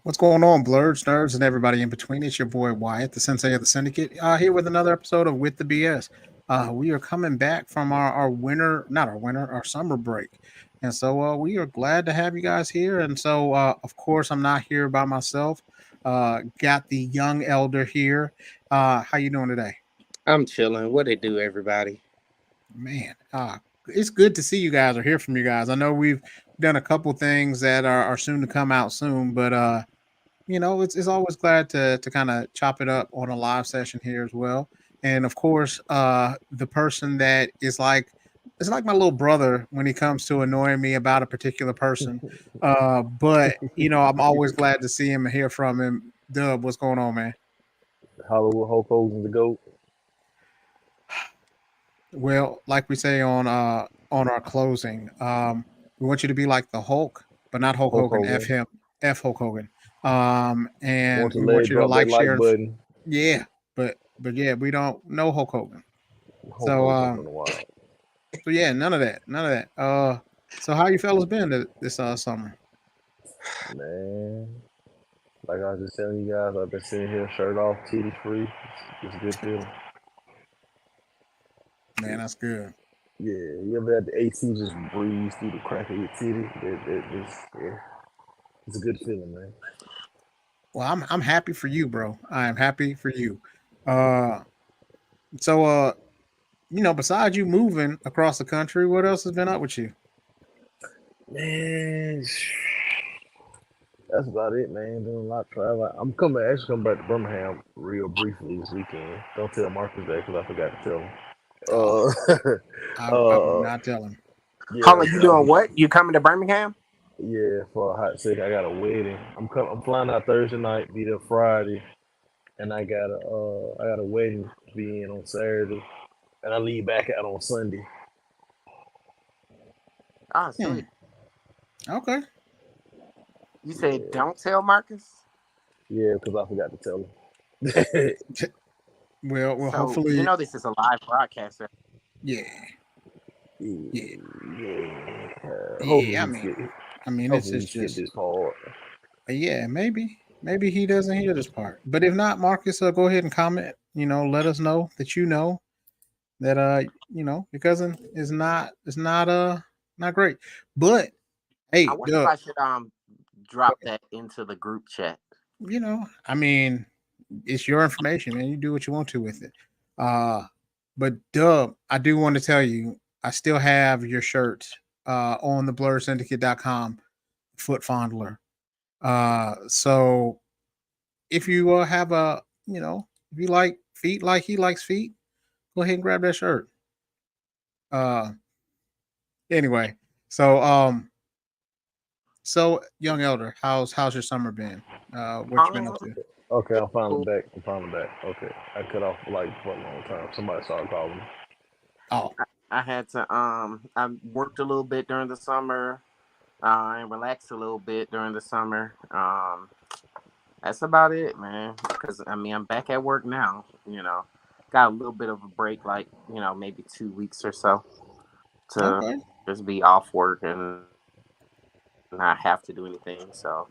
What's going on, Blurs, nerds, and everybody in between? It's your boy Wyatt, the sensei of the syndicate, here with another episode of With the BS. We are coming back from our winter, not our winter, our summer break. And so we are glad to have you guys here. And so, of course, I'm not here by myself. Got the young elder here. How you doing today? I'm chilling. What it do, everybody? Man, it's good to see you guys or hear from you guys. I know we've done a couple things that are soon to come out soon, but it's always glad to kind of chop it up on a live session here as well. And of course, the person that is like it's like my little brother when he comes to annoying me about a particular person. But I'm always glad to see him and hear from him. Dub, what's going on, man? Hollywood Hulk Hogan's the GOAT. Well, like we say on our closing, we want you to be like the Hulk, but not Hulk Hulk Hogan. F Hogan. him, F Hulk Hogan. And Once a we want leg you to drop that like, share, like and button, yeah, but yeah, we don't know Hulk Hogan. Hulk So Hogan from the wild. so yeah, none of that, none of that. So how you fellas been this summer? Man, like I was just telling you guys, I've been sitting here shirt off, titties free. It's a good feeling. Man, that's good. Yeah, you ever had the AC just breeze through the crack of your titty? Yeah, it's a good feeling, man. Well, I'm happy for you, bro. I am happy for you. Uh, so besides you moving across the country, what else has been up with you? Man, that's about it, man. Doing a lot of travel. I'm coming, actually coming back to Birmingham real briefly this weekend. Don't tell Marcus that because I forgot to tell him. Oh, I will Uh, not tell him. Hold yeah, on, you so doing what? You coming to Birmingham? yeah, for a hot second, I got a wedding. I'm flying out Thursday night, be there Friday, and I got a wedding to be in on Saturday, and I leave back out on Sunday. Oh, Hmm. sweet. Okay. You said Yeah, don't tell Marcus. yeah, because I forgot to tell him. Well, So hopefully, this is a live broadcast. Right? yeah, yeah, Yeah, yeah. I mean, it's hopefully he it's skipped just this part. yeah. Maybe he doesn't hear this part, but if not, Marcus, go ahead and comment. Let us know that that your cousin is not great. But I hey, wonder if Doug, I should drop that into the group chat. I mean, it's your information, man. You do what you want to with it. Uh, but Dub, I do want to tell you, I still have your shirt on the blursyndicate.com foot fondler. So if you have if you like feet like he likes feet, go ahead and grab that shirt. Uh, anyway, so young elder, how's your summer been? What you been up Um, to? Okay, I'm finally cool. back. I'm finally back. Okay, I cut off like for a long time. Somebody started calling me. Oh, I had to I worked a little bit during the summer, and relaxed a little bit during the summer. That's about it, man. Because I mean, I'm back at work now. Got a little bit of a break, like maybe 2 weeks or so to okay, just be off work and not have to do anything. So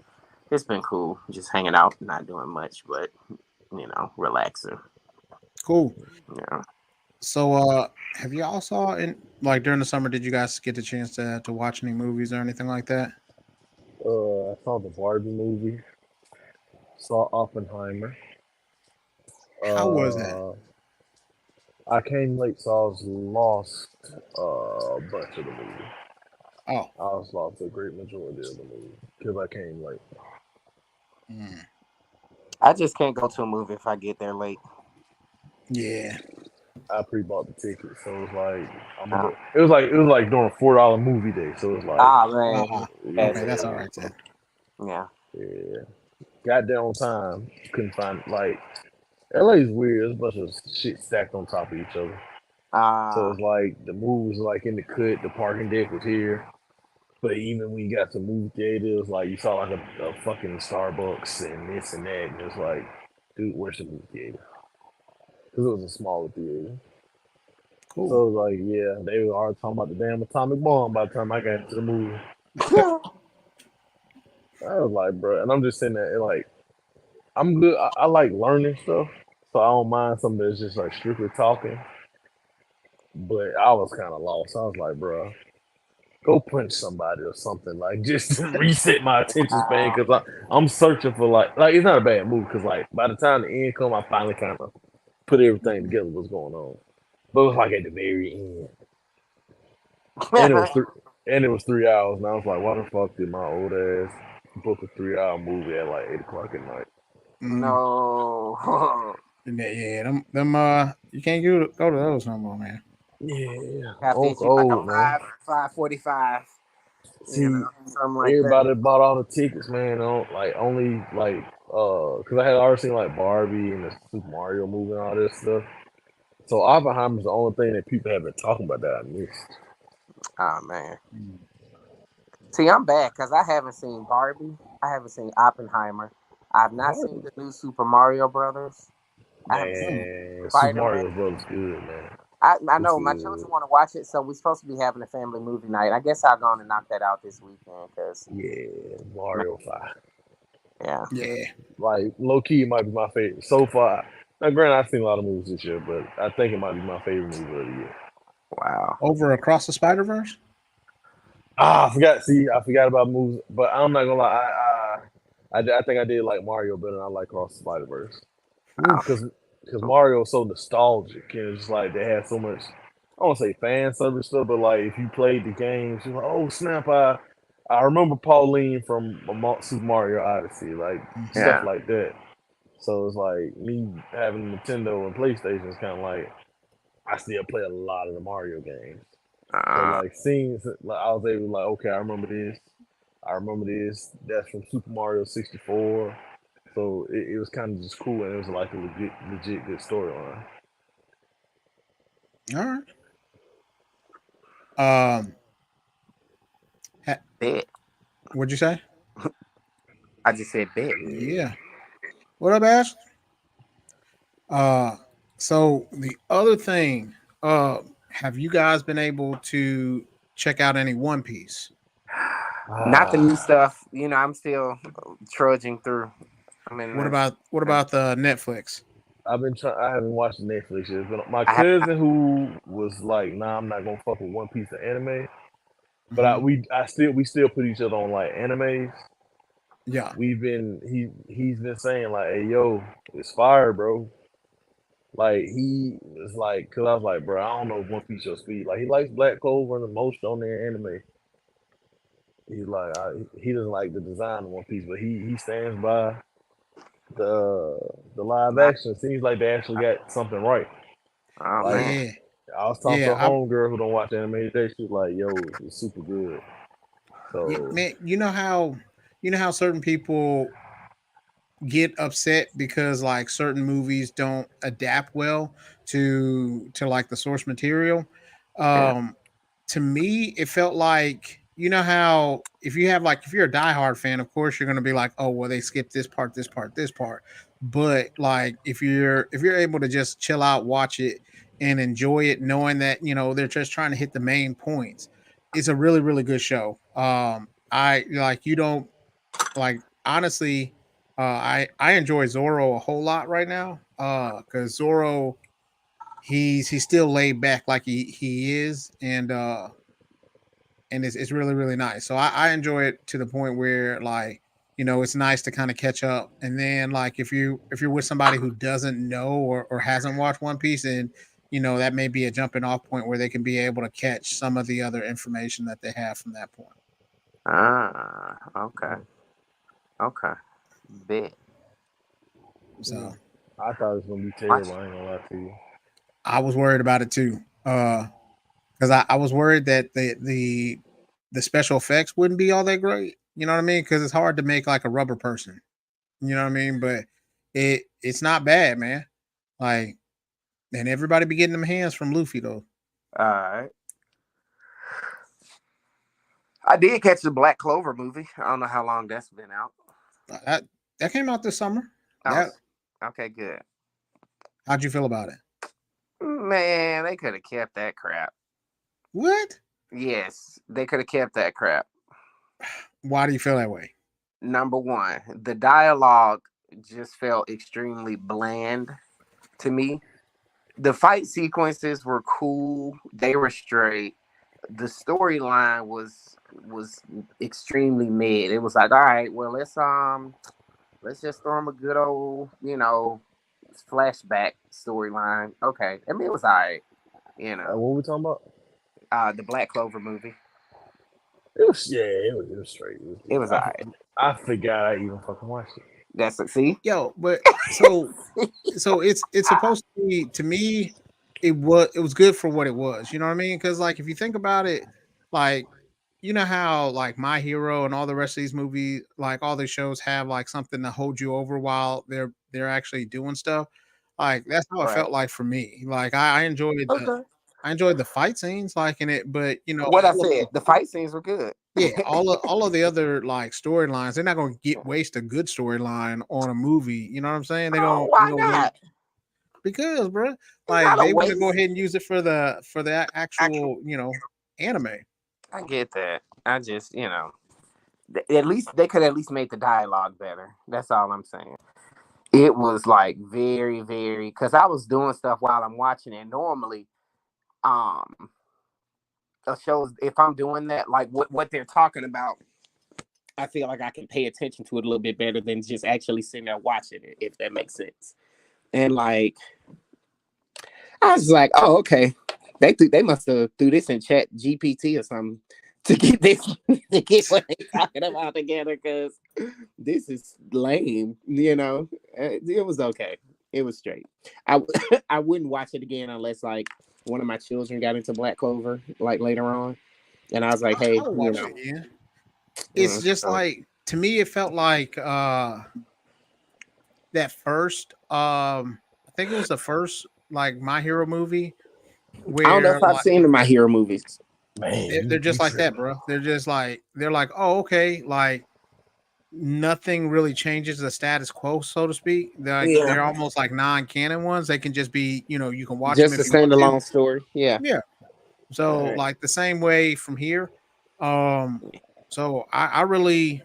it's been cool, just hanging out, not doing much, but relaxing. cool. Yeah. So, have y'all saw in like during the summer? Did you guys get the chance to watch any movies or anything like that? I saw the Barbie movie. Saw Oppenheimer. How was that? Uh, I came late, so I was lost a bunch of the movie. Oh, I was lost a great majority of the movie because I came late. mm, I just can't go to a movie if I get there late. yeah. I pre-bought the ticket, so it was like I'm gonna Uh, go. It was like during $4 movie day, so it was like man, Okay, that's all yeah, right then. yeah. yeah. Got there on time. Couldn't find like LA's weird. There's a bunch of shit stacked on top of each other. So Uh, it's like the movie was like in the cut. The parking deck was here. But even when you got to movie theater, it was like you saw like a fucking Starbucks and this and that, and it's like, dude, where's the movie theater? Because it was a smaller theater. Cool. So it was like, yeah, they were already talking about the damn atomic bomb by the time I got into the movie. I was like, bro, and I'm just sitting there like, I'm good. I like learning stuff, so I don't mind something that's just like strictly talking. But I was kind of lost. I was like, bro, go punch somebody or something, like just to reset my attention span because I'm searching for like it's not a bad movie because like by the time the end come, I finally kind of put everything together what's going on. But it was like at the very end, and it was three, and it was 3 hours, and I was like, why the fuck did my old ass book a 3 hour movie at like 8 o'clock at night? Mm, No. yeah, them you can't go to those no more, man. Yeah, Have to I'm hit you like a old, man. 5:45. See, Something like that. everybody bought all the tickets, man. Like only like because I had already seen like Barbie and the Super Mario movie and all this stuff. So Oppenheimer's the only thing that people have been talking about that I missed. Oh man. Mm. See, I'm bad because I haven't seen Barbie. I haven't seen Oppenheimer. I've not seen Barbie, the new Super Mario Brothers. I haven't seen Mm. man, Super Spider Man. Mario Bros. Good, man. I It's know my good. children want to watch it, so we're supposed to be having a family movie night. I guess I'll go on and knock that out this weekend because, Yeah, Mario 5. yeah. Yeah, Like low key, it might be my favorite so far. Now, granted, I've seen a lot of movies this year, but I think it might be my favorite movie of the year. Wow. over across the Spider Verse. Ah, I forgot. See, I forgot about movies, but I'm not gonna lie. I think I did like Mario better than I like Cross the Spider Verse Wow. because Mario is so nostalgic and it's just like they have so much. I don't want to say fan service stuff, but like if you played the games, you're like, oh snap! I remember Pauline from Super Mario Odyssey, like stuff Yeah. like that. So it's like me having Nintendo and PlayStation is kind of like I still play a lot of the Mario games. So Uh, like scenes, like I was able to like, okay, I remember this. I remember this. That's from Super Mario 64. So it was kind of just cool, and it was like a legit good storyline. All right. Um, bet. what'd you say? I just said bet. Yeah. Yeah. What up, Ash? Uh, so the other thing, have you guys been able to check out any One Piece? Not the new Ah, stuff. I'm still trudging through. I mean, What and about the Netflix? I've been trying. I haven't watched Netflix yet, but my I have cousin who was like, "Nah, I'm not gonna fuck with One Piece of anime." But Hmm. we still put each other on like animes. Yeah, He's been saying like, "Hey, yo, it's fire, bro." Like he was like, cause I was like, bro, I don't know if One Piece your speed. Like he likes Black Clover and the most on their anime. He's like, he doesn't like the design of One Piece, but he stands by the live not. action. Seems like they actually got something right. Oh Like man. yeah, I was talking to yeah. a homegirl who don't watch anime today. She was like, yo, it's super good. Yeah, So man. You know how certain people get upset because like certain movies don't adapt well to like the source material. Yeah. um to me it felt like, you know how if you have like if you're a diehard fan, of course you're going to be like, oh well, they skipped this part. But like if you're able to just chill out, watch it and enjoy it, knowing that they're just trying to hit the main points, it's a really really good show. I like you don't like honestly, I enjoy Zoro a whole lot right now. Because Zoro, he's still laid back like he is, and it's really really nice. So I enjoy it to the point where like it's nice to kind of catch up. And then like if you're with somebody who doesn't know or hasn't watched One Piece, and that may be a jumping off point where they can be able to catch some of the other information that they have from that point. Okay. Okay. Bet. So I thought it was gonna be Watch. terrible. I ain't gonna lie to you. I was worried about it too. Because I was worried that the special effects wouldn't be all that great. You know what I mean? Because it's hard to make like a rubber person. You know what I mean? But it's not bad, man. Like, and everybody be getting them hands from Luffy though. All right. I did catch the Black Clover movie. I don't know how long that's been out. That came out this summer. Oh, That okay, good. how'd you feel about it? Man, they could have kept that crap. What? Yes, they could have kept that crap. Why do you feel that way? number one, the dialogue just felt extremely bland to me. The fight sequences were cool. They were straight. The storyline was extremely mid. It was like, all right, well, let's just throw him a good old, flashback storyline. Okay. I mean, it was all right, What we talking about? the Black Clover movie. It was straight. It was all right. I forgot I even fucking watched it. That's it. See? Yo, but so it's supposed to be, to me, it was good for what it was. You know what I mean? Because like if you think about it, like you know how like My Hero and all the rest of these movies, like all the shows have like something to hold you over while they're actually doing stuff. Like that's how it Right. felt like for me. Like I enjoyed Okay. I enjoyed the fight scenes, like in it, but What I all of said, the fight scenes were good. yeah, all of the other like storylines, they're not gonna get waste a good storyline on a movie. You know what I'm saying? Oh, They're why gonna wait not? because, bro, It's like not a they want to go waste. ahead and use it for the actual, anime. I get that. I just, at least they could at least make the dialogue better. That's all I'm saying. It was like very, very, because I was doing stuff while I'm watching it. Normally, um, a shows, if I'm doing that, like what they're talking about, I feel like I can pay attention to it a little bit better than just actually sitting there watching it, if that makes sense. And like, I was like, oh, okay. They must have threw this in Chat GPT or something to get this to get what they talking about together, because this is lame. It was okay. It was straight. I I wouldn't watch it again unless like one of my children got into Black Clover like later on, and I was like, hey, I would watch it again. It's just so like to me, it felt like that first I think it was the first like My Hero movie I don't know where if I've like seen my hero movies. Man, they're you just like that, tripping. bro. They're like, oh, okay, like nothing really changes the status quo, so to speak. Yeah, They're almost like non-canon ones. They can just be, you can watch them just a if you want to. standalone story. Yeah. Yeah. All So right. like the same way from here. Um, so I really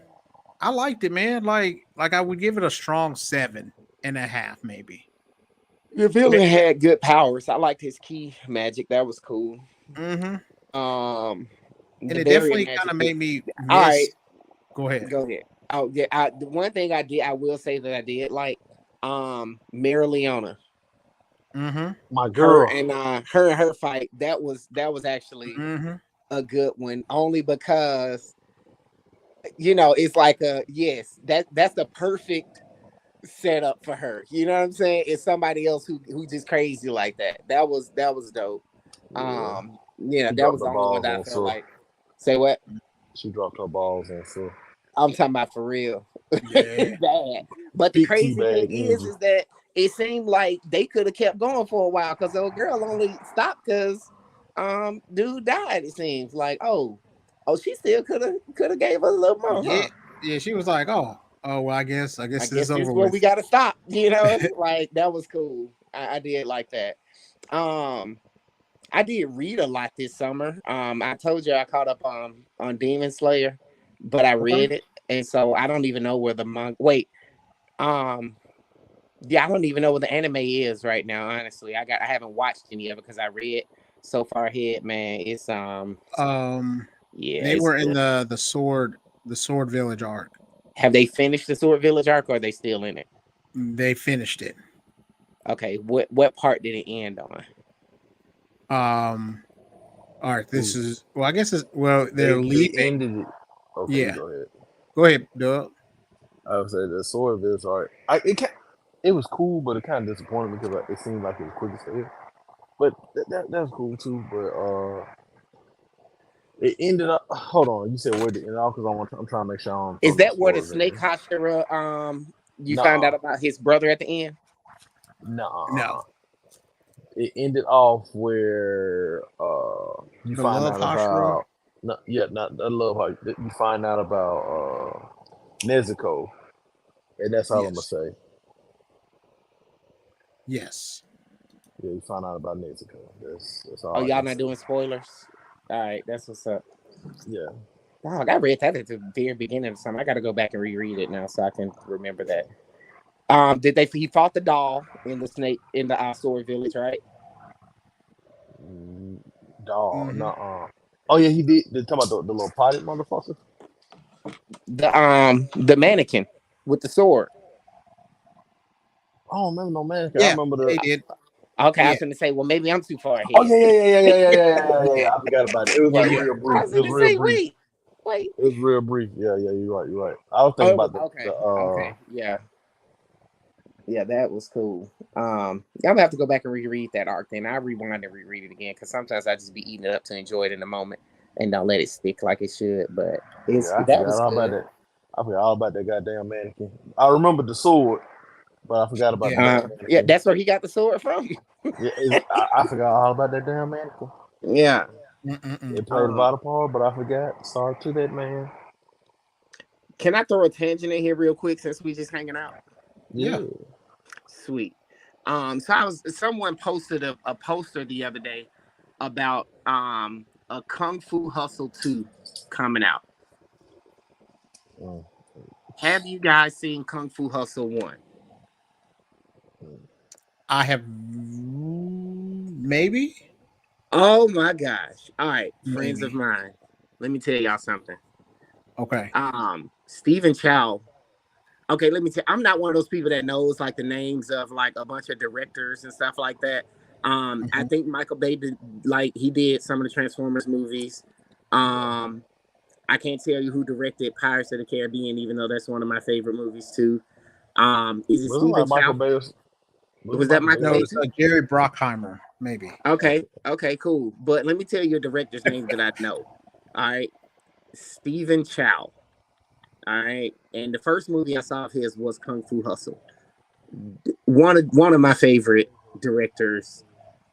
I liked it, man. Like I would give it a strong 7.5, maybe. The villain had good powers. I liked his key magic. That was cool. Mm-hmm. Um, And the it barrier definitely kind magic of was made me all right. miss. Go ahead. Go ahead. Oh yeah. The one thing I will say that I did like, Mary Leona, Mm-hmm. My her girl. and her fight. That was actually Mm-hmm. a good one. Only because it's like a yes. That's the perfect setup for her. You know what I'm saying? It's somebody else who just crazy like that. That was dope. Yeah. Yeah, She that dropped was the the only one balls that I on felt so. like. Say what? She dropped her balls on so. I'm talking about for real. Yeah. Bad. But the Big crazy thing teabag energy. is that it seemed like they could have kept going for a while because the old girl only stopped because dude died. It seems like she still could have gave us a little more, Yeah. huh? Yeah. She was like, oh well, I guess I this is guess this over is where we with. gotta stop. Like that was cool. I did like that. Um, I did read a lot this summer. I told you I caught up on Demon Slayer, but I Okay. read it, and so I don't even know where the manga. Wait, um, yeah, I don't even know what the anime is right now. Honestly, I haven't watched any of it because I read so far ahead. Man, it's yeah, They it's were in good. the Sword Village arc. Have they finished the Sword Village arc, or are they still in it? They finished it. Okay, what part did it end on? Um, all right. This Ooh. is well. I guess it's well. They're They leaving. ended it. Okay, you Yeah. go ahead. Go ahead, Doug. I would say the sword of this art. It was cool, but it kind of disappointed me because it seemed like it was quick as hell. But that was cool too. But it ended up. Hold on, you said where did it end off? Because I'm trying to make sure I don't Is throw no that where the spoilers in Snake there. Hashira you found Nuh-uh. out about his brother at the end? No, Nuh-uh. It ended off where you the find Love out Hashira. about no, yeah, not the love how you find out about Nezuko, and that's all I'm gonna Yes. say. Yes. Yeah, you find out about Nezuko. That's Oh, all I y'all can not say. doing spoilers? All right, that's what's up. Yeah. Dog, I read that at the very beginning of something. I got to go back and reread it now so I can remember that. Did they? He fought the doll in the snake in the Sword Village, right? Mm, Dog, Mm-hmm. nuh-uh. Oh yeah, he did. They talk about the little potted motherfucker. The mannequin with the sword. I don't remember no man. I Yeah, remember they the. did. Okay, I Yeah, was going to say, well, maybe I'm too far Oh ahead. yeah. I forgot about it. It was yeah, like yeah. real I brief. was It going was to real say, brief. wait. It was real brief. Yeah, you're right. You're right. I was thinking Oh, about the okay, yeah, that was cool. I'm gonna have to go back and reread that arc. Then I rewind and reread it again because sometimes I just be eating it up to enjoy it in the moment and don't let it stick like it should. But yeah. I that forgot was all about good. that. I forgot all about that goddamn mannequin. I remember the sword, but I forgot about the Yeah. damn Yeah, mannequin. that's where he got the sword from. Yeah, I forgot all about that damn mannequin. Yeah. Mm-mm-mm. It played a Um, vital part, but I forgot. Sorry to that man. can I throw a tangent in here real quick since we just hanging out? Yeah. Yeah. Sweet. So someone posted a poster the other day about a Kung Fu Hustle 2 coming out. Mm, Have you guys seen Kung Fu Hustle 1? mm. I have maybe, Oh my gosh. All right, friends of maybe. mine. Let me tell y'all something. Okay. Stephen Chow. Okay, let me tell I'm not one of those people that knows like the names of like a bunch of directors and stuff like that. I Mhm. think Michael Bay did like he did some of the Transformers movies. Yeah. Um, I can't tell you who directed Pirates of the Caribbean, even though that's one of my favorite movies too. Is it Wasn't Stephen like Michael Chow? Bay. Was Wasn't that Michael Bay Michael No, Bay like? it's too? Jerry Brockheimer, maybe. Okay, okay, cool. But let me tell you a director's name that I know. All right, Stephen Chow. All right, and the first movie I saw of his was Kung Fu Hustle. One of my favorite directors.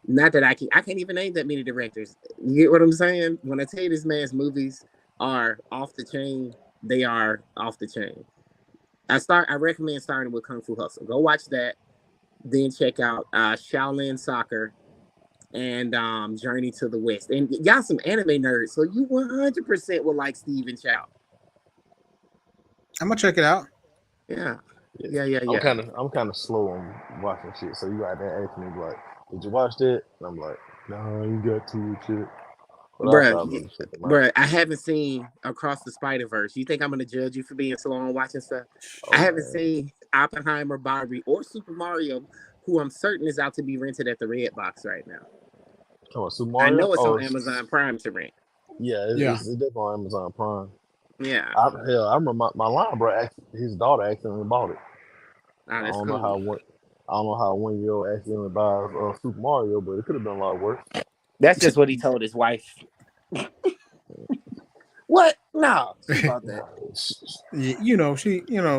Not that I can't even name that many directors. You get what I'm saying? When I tell you this man's movies are off the chain, they are off the chain. I recommend starting with Kung Fu Hustle. Go watch that, then check out Shaolin Soccer and Journey to the West. And y'all some anime nerds, so you 100% will like Stephen Chow. I'm gonna check it out. Yeah, Yeah. I'm yeah. kind of slow on watching shit. So you got to ask me like, did you watch that? And I'm like, no, you got to and shit. But I Bruh, thought really check them out. bruh, I haven't seen Across the Spider Verse. You think I'm gonna judge you for being slow on watching stuff? I Oh haven't man, seen Oppenheimer, Barbie, or Super Mario, who I'm certain is out to be rented at the Red Box right now. come on, Super I Mario. know it's Oh on Amazon Prime to rent. yeah, Yeah. it's definitely on Amazon Prime. Yeah, I remember my line bro. His daughter accidentally bought it. oh, I that's don't know cool. how one. I don't know how a 1 year old accidentally buys Super Mario, but it could have been a lot worse. That's just what he told his wife. What? No, she bought that.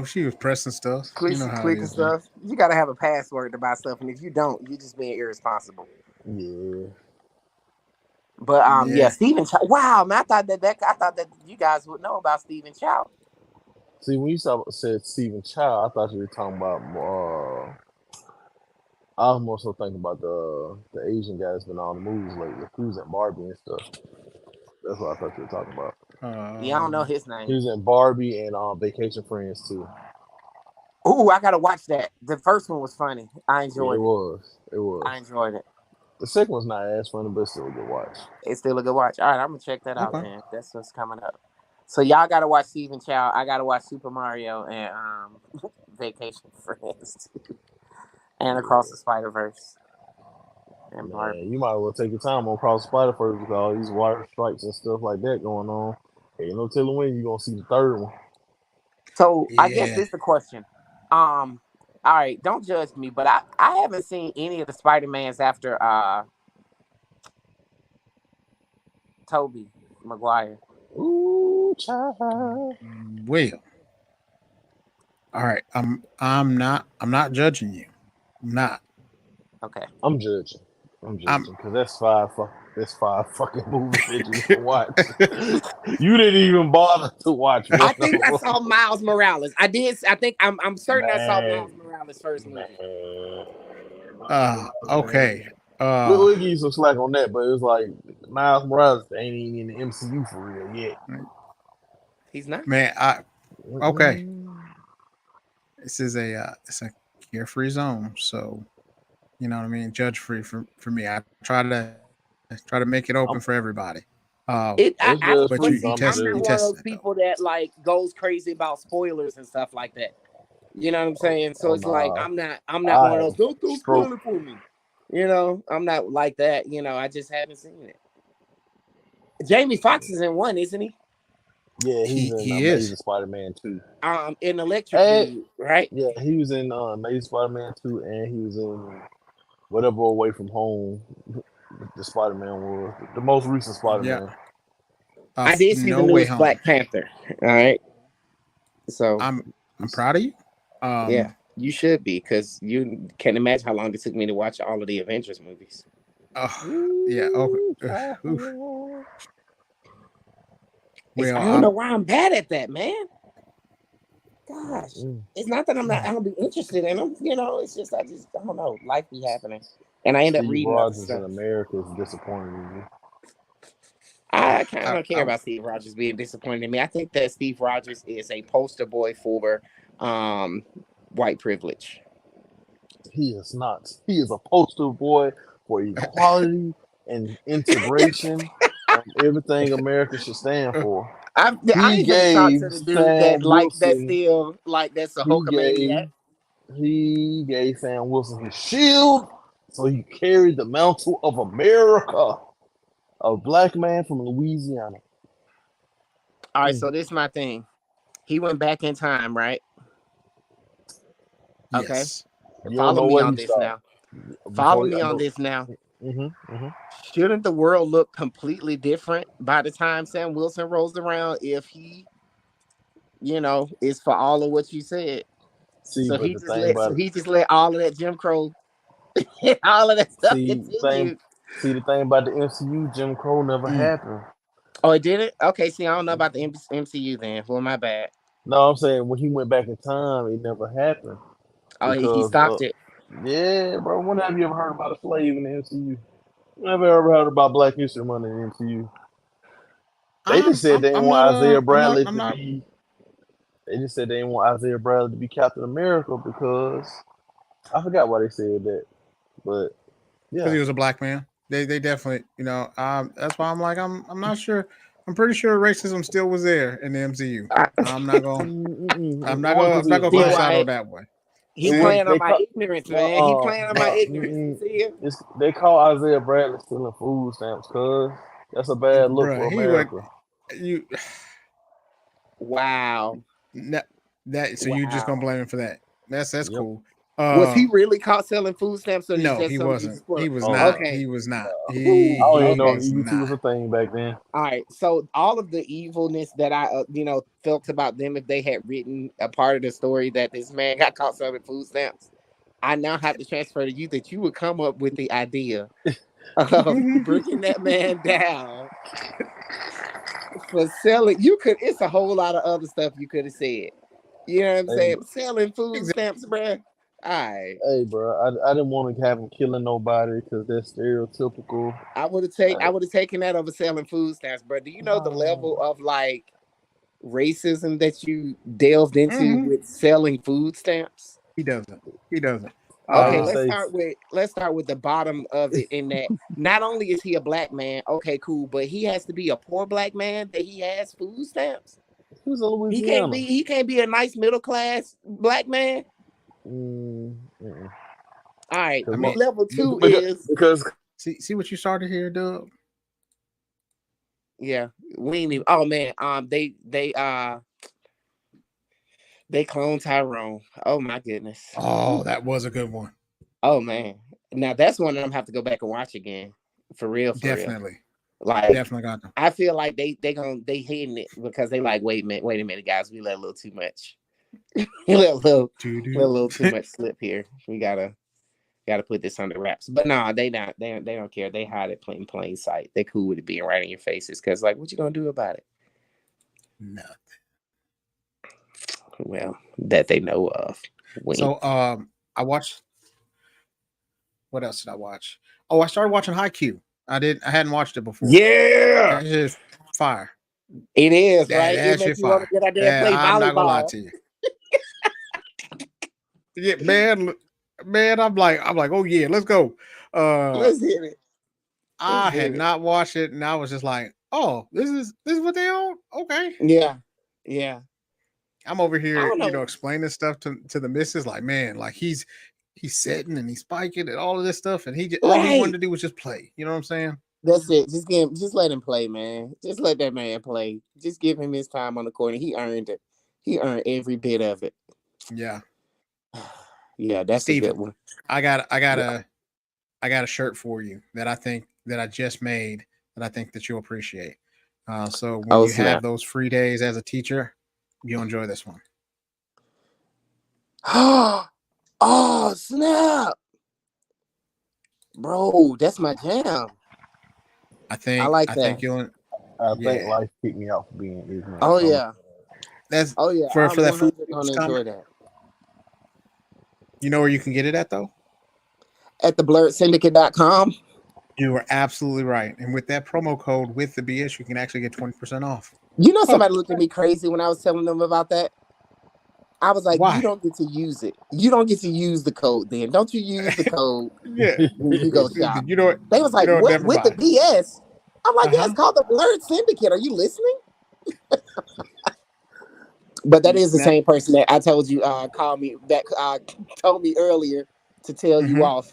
She was pressing stuff. You know how it Clicking is, man. stuff. You gotta have a password to buy stuff, and if you don't, you're just being irresponsible. Yeah. But yeah, Yeah. Stephen Chow. Wow, man, I thought that you guys would know about Stephen Chow. See, when said Stephen Child, I thought you were talking about. I was more so thinking about the Asian guy that's been on the movies lately. He was in Barbie and stuff. That's what I thought you were talking about. Yeah, I don't know Um, his He name. was in Barbie and Vacation Friends too. Ooh, I gotta watch that. The first one was funny. I Yeah, it enjoyed it. was. It was. I enjoyed it. The second one's not as funny, but still a good watch. It's still a good watch. All right, I'm gonna check that out okay. then. That's what's coming up. So y'all gotta watch Stephen Chow. I gotta watch Super Mario and Vacation Friends and Across Yeah. the Spider Verse and Man, Barbie. you might as well take your time on Cross Spider first because all these water strikes and stuff like that going on. Ain't no telling when you're gonna see the third one. So I guess Yeah. this is the question. All right, don't judge me, but I haven't seen any of the Spider Mans after Toby Maguire. Ooh, child. Well, all right. I'm not judging you. I'm not. Okay. I'm judging. I'm I'm judging because that's five fucking movies that you didn't watch. You didn't even bother to watch I one of think I them. saw Miles Morales. I did. I think I'm certain I saw Man, Miles Morales' first movie. man. okay. We'll give you some slack on that, but it was like Miles Morales ain't even in the MCU for real yet. He's not. Man, okay. Mm-mm. This is it's a carefree zone, so you know what I mean. Judge free for me. I try to make it open for I'm, everybody. it's I just don't. But But free, see, so you I'm I'm test not you good. one of testing those it though. people that like goes crazy about spoilers and stuff like that. You know what I'm Oh, saying? So oh it's like no, I'm not I one of those. have Don't spoil stroke. it for me. You know, I'm not like that. You know, I just haven't seen it. Jamie Foxx is in one, isn't he? Yeah, he's in He Amazing is. Spider-Man 2. In Electric Hey, Dude, right? yeah, he was in Amazing Spider-Man 2, and he was in whatever Away from Home the Spider-Man was. The most recent Yeah. Spider-Man. I did see the No way newest home. Black Panther. All right, so I'm proud of you. yeah, Um. you should be because you can't imagine how long it took me to watch all of the Avengers movies. Yeah. Okay. Ooh, Oof. child. Well, I don't know why I'm bad at that, man. Gosh, Mm. it's not that I don't be interested in them. You know, it's just I don't know. Life be happening, and I end up Steve reading other Rogers in stuff. America is disappointed in you. I kind of I, don't care I, about Steve Rogers being disappointed in me. I think that Steve Rogers is a poster boy for um, white privilege. He is not. He is a poster boy for equality and integration and everything America should stand for. I He ain't finna talk gave to the dude that Sam like that Wilson. still like that's a He Hulkamaniac. gave. He gave Sam Wilson his shield, so he carried the mantle of America. A black man from Louisiana. All right, Mm. so this is my thing. He went back in time, right? Okay, yes. You don't follow know me where on he this stopped now. Follow before. me I on know. this now. Mm-hmm. Shouldn't the world look completely different by the time Sam Wilson rolls around if he, is for all of what you said? See, but the thing So about he just let all of that Jim Crow, all of that stuff thing, continue. the thing about the MCU, Jim Crow never Mm. happened. Oh, it did it? Okay, see, I don't know about the MCU then. Well, my bad. No, I'm saying when he went back in time, it never happened Oh, he because, stopped it. yeah, bro. When have you ever heard about a slave in the MCU? Never ever heard about Black History Month in the MCU. They just said they didn't want Isaiah Bradley I'm to not be. They just said they didn't want Isaiah Bradley to be Captain America because I forgot why they said that, but because yeah. he was a black man. They definitely, that's why I'm like I'm not sure. I'm pretty sure racism still was there in the MCU. I, I'm not gonna It wasn't because I'm he not was gonna see black. co-sign why on that way. he It See, was playing on they my call ignorance, man. He playing on my ignorance. You see him? they call Isaiah Bradley stealing food stamps because that's a bad look for bruh, he would America. you Wow. that that so you just gonna Wow. blame him for that. That's Yep. cool. Was he really caught selling food stamps or is No, just he something you wasn't. just put? He was Oh not. no, Okay. He was not. no. Whew, I don't even He know if okay. was EBT not. was a thing back then. All right. So all of the evilness that I, felt about them if they had written a part of the story that this man got caught selling food stamps, I now have to transfer to you that you would come up with the idea of bringing that man down for selling. You could. It's a whole lot of other stuff you could have said. You know what I'm Hey, saying? Selling food Exactly. stamps, bruh. All right. hey, bro, I didn't want to have him killing nobody because that's stereotypical. I Uh, would have taken that over selling food stamps, bro. Do you know the level no. of like racism that you delved into Hmm. with selling food stamps? He doesn't. He doesn't. I Okay, just Uh, say let's start with the bottom of it in that not only is he a black man, okay, cool, but he has to be a poor black man that he has food stamps. he was in Louisiana. He can't be a nice middle class black man. Mm. All right. I mean, Level two Because, is because see what you started here, Dub. yeah, we ain't even oh man, they clone Tyrone. Oh my goodness. Oh, that was a good one. Oh man. Now that's one that I'm gonna have to go back and watch again. For real, for real. Definitely, Like definitely got them. I feel like they hitting it because they like, wait a minute, guys, we let a little too much. We let a little too much slip here. We gotta put this under wraps. But no, they don't care. They hide it in plain sight. They cool with it being right in your faces because like what you gonna do about it? No. Well, that they know of. Wink. So I watched. What else did I watch? Oh, I started watching Haikyuu. I hadn't watched it before. Yeah. It's just fire. It is, right? It That makes shit you want to fire. get out there and That play I'm not gonna lie volleyball. to you. Yeah, man, I'm like, oh yeah, let's go. Let's hit it. Let's I had hit it. not watched it, and I was just like, oh, this is what they own. Okay. Yeah. Yeah. I'm over I here, don't know. explaining stuff to the missus, like, man, like he's setting and he's spiking and all of this stuff, and all he wanted Right. to do was just play. You know what I'm saying? That's it. Just let him play, man. Just let that man play. Just give him his time on the court, and he earned it. He earned every bit of it. Yeah. Yeah, that's a good Steven, one. I got Yeah. I got a shirt for you that I think that I just made that I think that you'll appreciate. So when Oh you have snap. those free days as a teacher, you'll enjoy this one. Oh snap, bro. That's my jam. I like I think that. you'll I think yeah. life kicked me out for being ignorant. Oh yeah. That's Oh yeah. for I'm that food 100 gonna comment. enjoy that. You know where you can get it at though? At the blerdsyndicate.com. You are absolutely right. And with that promo code with the BS, you can actually get 20% off. You know, Oh, somebody looked at me crazy when I was telling them about that. I was like, you why? don't get to use it. You don't get to use the code then. Don't you use the code Yeah. when you go shop. You know what? They was like, what Never with the mind. BS? I'm like, yeah, it's Uh-huh. called the Blerd Syndicate. Are you listening? But that is the Now, same person that I told you called me that told me earlier to tell you mhm. off.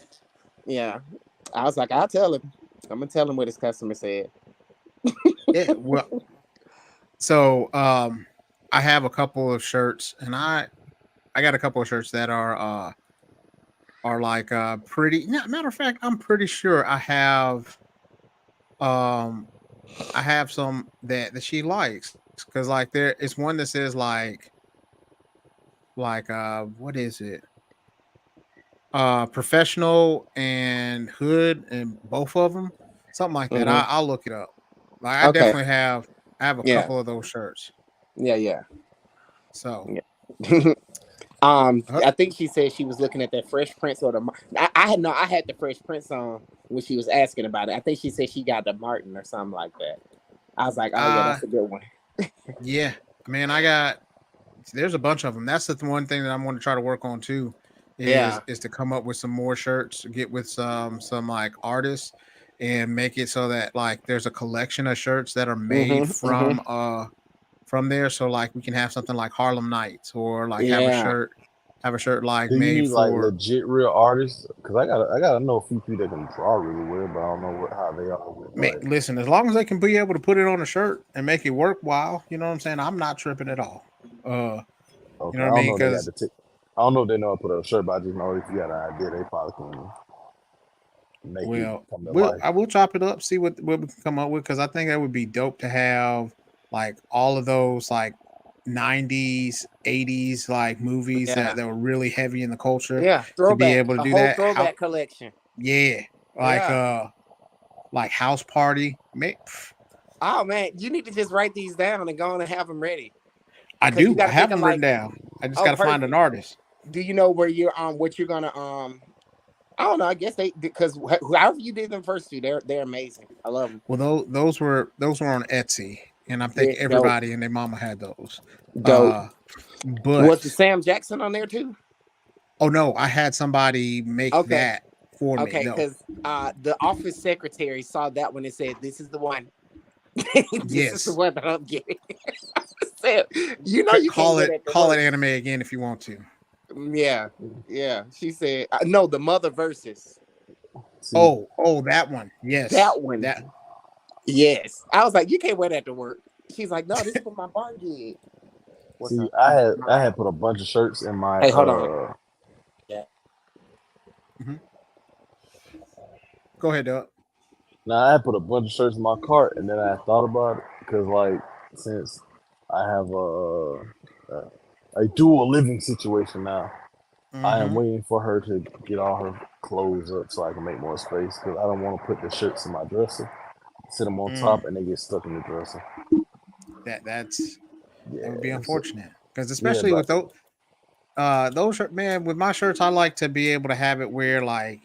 Yeah. I was like, I'll tell him. I'm gonna tell him what his customer said. Yeah, well, so I have a couple of shirts and I got a couple of shirts that are like pretty matter of fact, I'm pretty sure um I have some that she likes because like there it's one that says what is it? Professional and hood and both of them, something like that. Hmm. I'll look it up. Like I Okay. definitely have I have a Yeah. couple of those shirts. Yeah. Yeah. So Yeah. uh, I think she said she was looking at that Fresh Prince or the. I had no, I had the Fresh Prince on when she was asking about it. I think she said she got the Martin or something like that. I was like, oh yeah, uh that's a good one. yeah, man, there's a bunch of them. That's the one thing that I'm going to try to work on too, Yeah. is to come up with some more shirts, get with some like artists, and make it so that like there's a collection of shirts that are made Mm-hmm. Mm-hmm. from there. So like we can have something like Harlem Nights or like Yeah. have a shirt like Do you made need like for legit real artists? Because I gotta know a few people that can draw really well, but I don't know how they are with like. listen, as long as they can be able to put it on a shirt and make it worthwhile, you know what I'm saying? I'm not tripping at all. You Okay, know I what I don't mean? know if they got Because the I don't know if they know how to put up a shirt, but I just know if you got an idea, they probably can make it well, come to life. I will chop it up, see what we can come up with because I think that would be dope to have like all of those like 90s, 80s like movies Yeah. that were really heavy in the culture Yeah. to be Throwback. able to A do whole that. How throwback collection. yeah, Yeah. like House Party. Oh man, you need to just write these down and go on and have them ready. I Because you do. got I to think have of them written like, down. I just oh, got to find an perfect. artist. Do you know where you're what you're gonna I don't know. I guess they because however you did them first two, they're amazing. I love them. Well, those were on Etsy, and I think Yeah, dope, everybody and their mama had those. dope. Uh, Was the but Sam Jackson on there too? oh no, I had somebody make Okay, that for me. okay, No, because the office secretary saw that one and said, "This is the one. This is the yes, one that I'm getting." Said, you know, you can't wear that to call it work. anime again if you want to. Yeah, yeah. She said, "No, the mother versus See, That one. Yes, that one." that. Yes, I was like, "You can't wear that to work." She's like, "No, this is for my bar gig." What's see, up? I had put a bunch of shirts in my Hey, hold on. Yeah. Mhm. Go ahead, Doug. now I had put a bunch of shirts in my cart, and then I thought about it because like since I have a dual living situation now, I am Mm-hmm. waiting for her to get all her clothes up so I can make more space because I don't want to put the shirts in my dresser, sit them on Mm. top, and they get stuck in the dresser. That would be Yeah, so, unfortunate because yeah, especially but with those man with my shirts, I like to be able to have it where like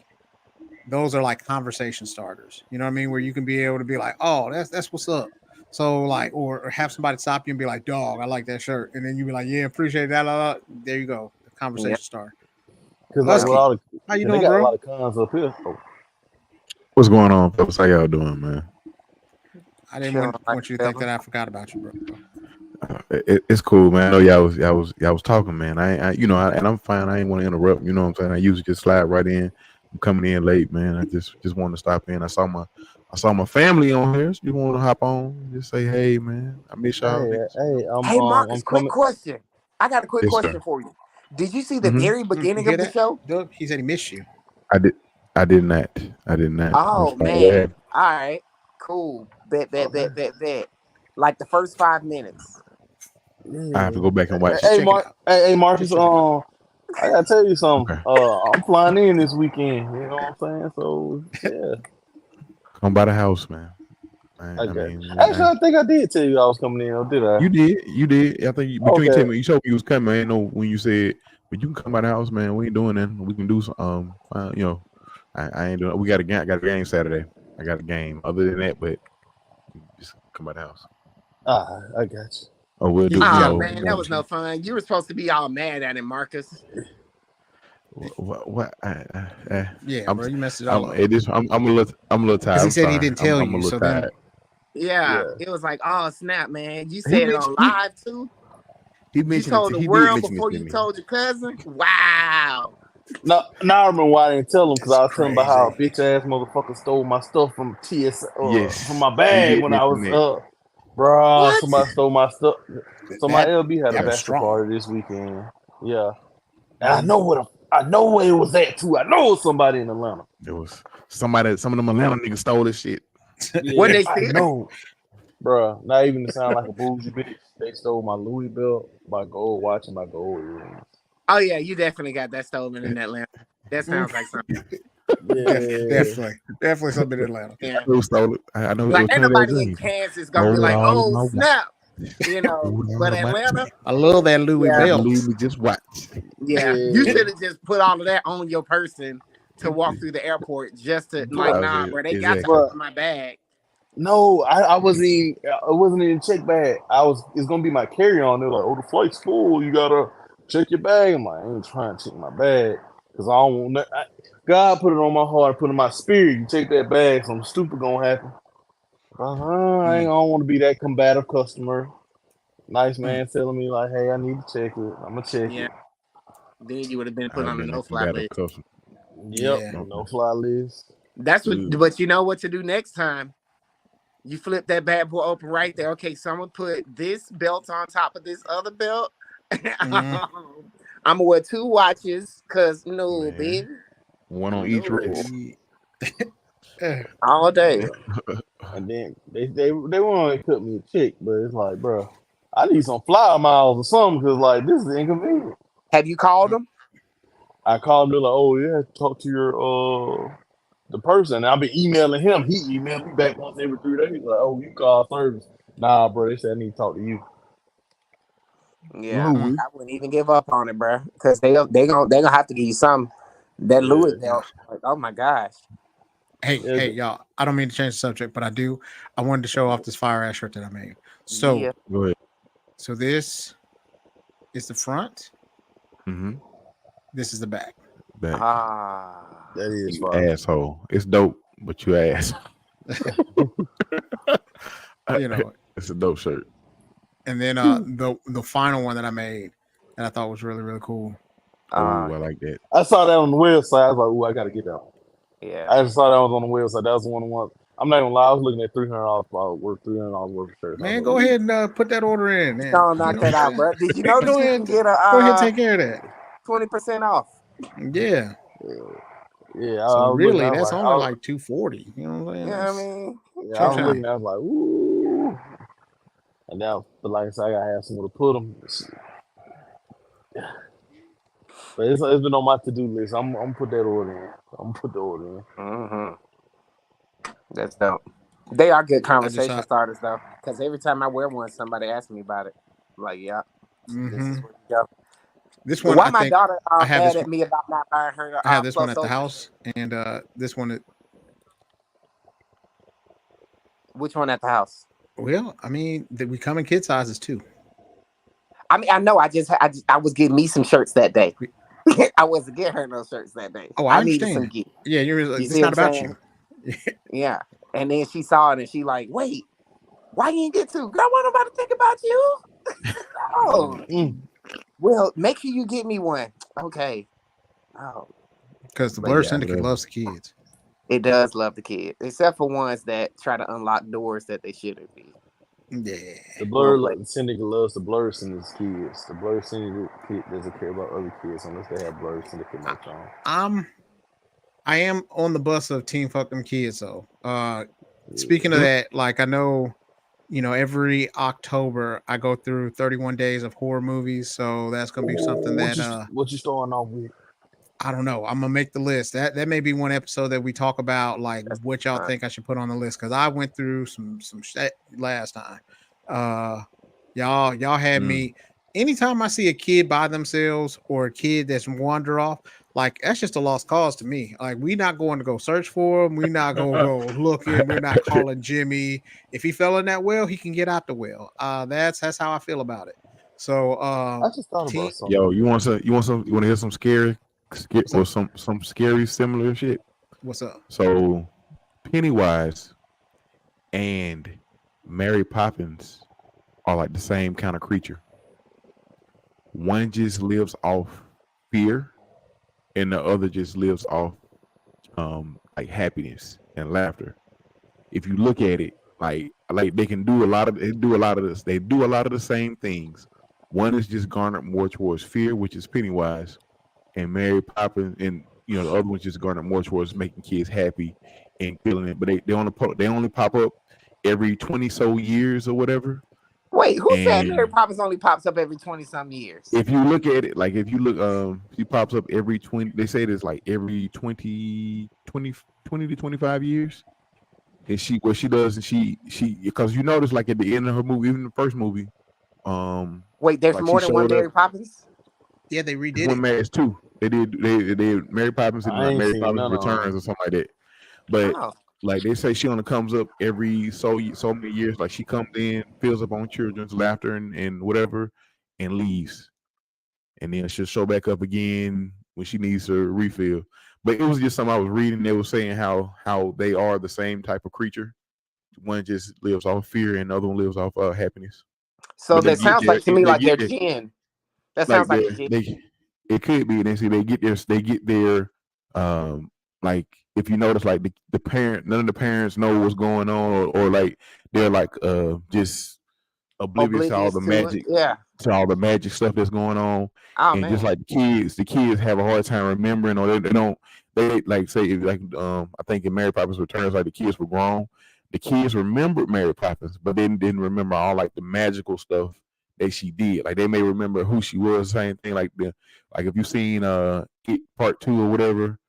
those are like conversation starters. You know what I mean? Where you can be able to be like, oh, that's what's up. So like, or have somebody stop you and be like, "Dog, I like that shirt," and then you be like, "Yeah, appreciate that." La, la. There you go. The conversation Yeah. start. Because like with Husky, all the, how you cause they doing, got a bro? lot of cons up here. Oh, What's going on, fellas? How y'all doing, man? I didn't Chilling like want you to a think villain. that I forgot about you, bro. It's cool, man. I know y'all was talking, man. And I'm fine. I ain't want to interrupt. You know what I'm saying? I usually just slide right in. I'm coming in late, man. I just want to stop in. I saw my family on here. So you want to hop on? Just say, hey, man. I miss y'all, niggas. You know? Hey, Marcus, I'm quick coming. question. I got a quick Yes, question sir. for you. Did you see the Hmm. very You beginning hear of the that, show? Doug? He said he missed you. I did. I did not. I did not. What's Oh going on? What man. happened? All right. Cool. Bet, bet, bet, bet, bet. Like the first 5 minutes. I have to Yeah. go back and watch it. Just Hey, check it out. Hey, Marcus. Just check it out. I gotta tell you something. Okay. I'm flying in this weekend. You know what I'm saying? So yeah, Come by the house, man. I I got. mean, Actually, I think I did tell you I was coming in. Or did I? you did. You did. I think, but you ain't tell Okay. me. You showed me you was coming. I ain't know when you said, but you can come by the house, man. We ain't doing that. We can do some. I ain't doing. We got a game. I got a game Saturday. I got a game. Other than that, but just come by the house. I got you. Or we'll do. He Oh already man, that was got no you. fun. You were supposed to be all mad at him, Marcus. What? Yeah, I'm. bro, you messed it all up. It is. I'm a little tired. Because he I'm said he sorry. didn't tell I'm a you. little So tired. then, Yeah. Yeah. It was like, oh snap, man. You He said it mentioned on live too. he You mentioned it. told the He did world mention it before to you me. told your cousin. Wow. Now I remember why I didn't tell him because that's I was telling him about how a crazy. bitch ass motherfucker stole my stuff from from Yes, my he bag did when I mention was that. bruh. What? Somebody stole my stuff. So my That LB had a that was bachelor strong. party this weekend. Yeah, and Mhm. I know where it was at too. I know it was somebody in Atlanta. It was somebody. Some of them Atlanta niggas stole this shit. What Yeah, they I said? know, bruh. Not even to sound like a bougie bitch. They stole my Louis belt, my gold watch, and my gold earrings. Oh yeah, you definitely got that stolen in Atlanta. That sounds like something. Yeah, Definitely something in Atlanta. Yeah. It was stolen. I know it Like was ain't Trinidad nobody in Dream. Kansas gonna be Stole it like, all in oh my snap, All but of my Atlanta, I love that Louis yeah, Gotta belt. believe me. Just watch. yeah. You yeah. should have just put all of that on your person to walk through the airport just to like, Bruh, nah, bro, they got Exactly. something bruh. in my bag. No, I wasn't even. It wasn't in check bag. It's gonna be my carry on. They're like, oh, the flight's full. You gotta check your bag. I'm like, I ain't trying to check my bag because I don't want. God put it on my heart, put it in my spirit. You check that bag, something stupid gonna happen. I Mm, don't want to be that combative customer. Nice mm. man telling me like, hey, I need to check it. I'm gonna check Yeah. it. Then you would have been put I've on the been a no-fly combative list. customer. Yep, Yeah. no fly list. That's what. Ugh. But you know what to do next time. You flip that bad boy open right there. Okay, someone put this belt on top of this other belt. Mhm. I'm gonna wear 2 watches, cause no, Man, baby, one on each no, wrist. Ye- Eh, all day. Yeah. And then they want to cut me a check, but it's like, bro, I need some flyer miles or something because like this is inconvenient. Have you called them? I called them like, oh yeah, talk to your the person. I've been emailing him. He emailed me back once every 3 days. Like, oh, you call service. Nah, bro. They said I need to talk to you. Yeah, mm. Louis. I wouldn't even give up on it, bro. Cause they gonna have to give you some. That Louis Yeah, Yeah. belt. Like, oh my gosh. yeah, Hey, y'all. I don't mean to change the subject, but I do. I wanted to show off this fire ass shirt that I made. So, Yeah. Go ahead. this is the front. Mm-hmm. This is the back. Back. Ah. that is You fine. asshole. It's dope, but you ass. You know, It's a dope shirt. and then the final one that I made that I thought was really really cool. Oh, Uh, I like that. I saw that on the website. I was like, ooh, I gotta get that one. yeah. I just saw that was on the website. That was the one. I'm not gonna lie. I was looking at $300 worth of shirts. I was Man, like, go ooh, ahead and put that order in, and Don't you knock know what that I'm out, saying. bro. Did you know that Go you ahead, can get go ahead, a take care of that. 20% off? Yeah. yeah. So I was looking. really, I was that's like, only like 240. You know what I'm You saying? know what I That's mean? yeah, I chop was chop. looking. I was like, ooh. And now, but like I said, I gotta have somewhere to put them. But it's been on my to do list. I'm gonna put that order in. I'm gonna put the order in. Mm-hmm. That's dope. They are good I just conversation starters though, because every time I wear one, somebody asks me about it. I'm like, yeah, this is hmm where you go. This one, Why I my think daughter I have mad this at one. me about not buying her I have this one plus at the Ultra house, shirt? and this one, Which one at the house? Well, I mean, we come in kid sizes too. I mean, I know. I was getting me some shirts that day. I wasn't getting her no shirts that day. Oh, I I needed understand. some gear. Yeah, you're You like, it's see what not I'm about saying? you. Yeah. And then she saw it and she like, wait, why you ain't get two? Girl, what about to think about you? Oh, well, make sure you get me one. Okay. Oh, Because the but Blur yeah, Syndicate loves the kids. it does love the kids, except for ones that try to unlock doors that they shouldn't be. Yeah. The Well, like, Blerd Syndicate loves the Blerd Syndicate kids. The Blerd Syndicate kid doesn't care about other kids unless they have Blerd Syndicate merch on. I am on the bus of Team Fuck Them Kids though. Speaking of Yeah. that, like I know, every October I go through 31 days of horror movies, so that's gonna be something that What you starting off with? I don't know. I'm gonna make the list. That may be one episode that we talk about, like that's what y'all fine. think I should put on the list, because I went through some shit last time. Y'all had me. Anytime I see a kid by themselves or a kid that's wander off, like that's just a lost cause to me. Like we not going to go search for him. We not gonna go looking. We're not calling Jimmy. If he fell in that well, he can get out the well. That's how I feel about it. So I just thought team, about something. Yo, you want to hear some scary, What's or up? some scary similar shit? What's up? So Pennywise and Mary Poppins are like the same kind of creature. One just lives off fear, and the other just lives off like happiness and laughter. If you look at it, like they can do a lot of this. They do a lot of the same things. One is just garnered more towards fear, which is Pennywise, and Mary Poppins, and the other one's just garnered more towards making kids happy and killing it. But they only pop up every 20 so years or whatever. Wait, who said Mary And Poppins only pops up every 20-some years? if you look at it, like if you look, she pops up every 20. They say it's like every 20 to 25 years. And what she does, and she because you notice, like at the end of her movie, even the first movie, Wait, there's like she more than one showed up. Mary Poppins? Yeah, they It's redid one it. Marriage two. They did Mary Poppins and I like ain't Mary seen Poppins none of Returns them. or something like that. But Oh, like they say, she only comes up every so many years. Like she comes in, fills up on children's laughter and whatever, and leaves, and then she'll show back up again when she needs to refill. But it was just something I was reading. They were saying how they are the same type of creature. One just lives off fear, and the other one lives off happiness. so But they that get sounds there. like to me They like get they're there. Jin. That Like sounds like a Jin. they it could be. They see they get their like if you notice, like the parent, none of the parents know what's going on, or like they're like just oblivious to all Oblivious the to it. magic, Yeah. stuff that's going on. Oh And just man. like the kids have a hard time remembering, or they don't, they like say like I think in Mary Poppins Returns, like the kids were grown, the kids remembered Mary Poppins, but they didn't remember all like the magical stuff that she did. Like they may remember who she was, same thing like if you've seen It Part 2 or whatever,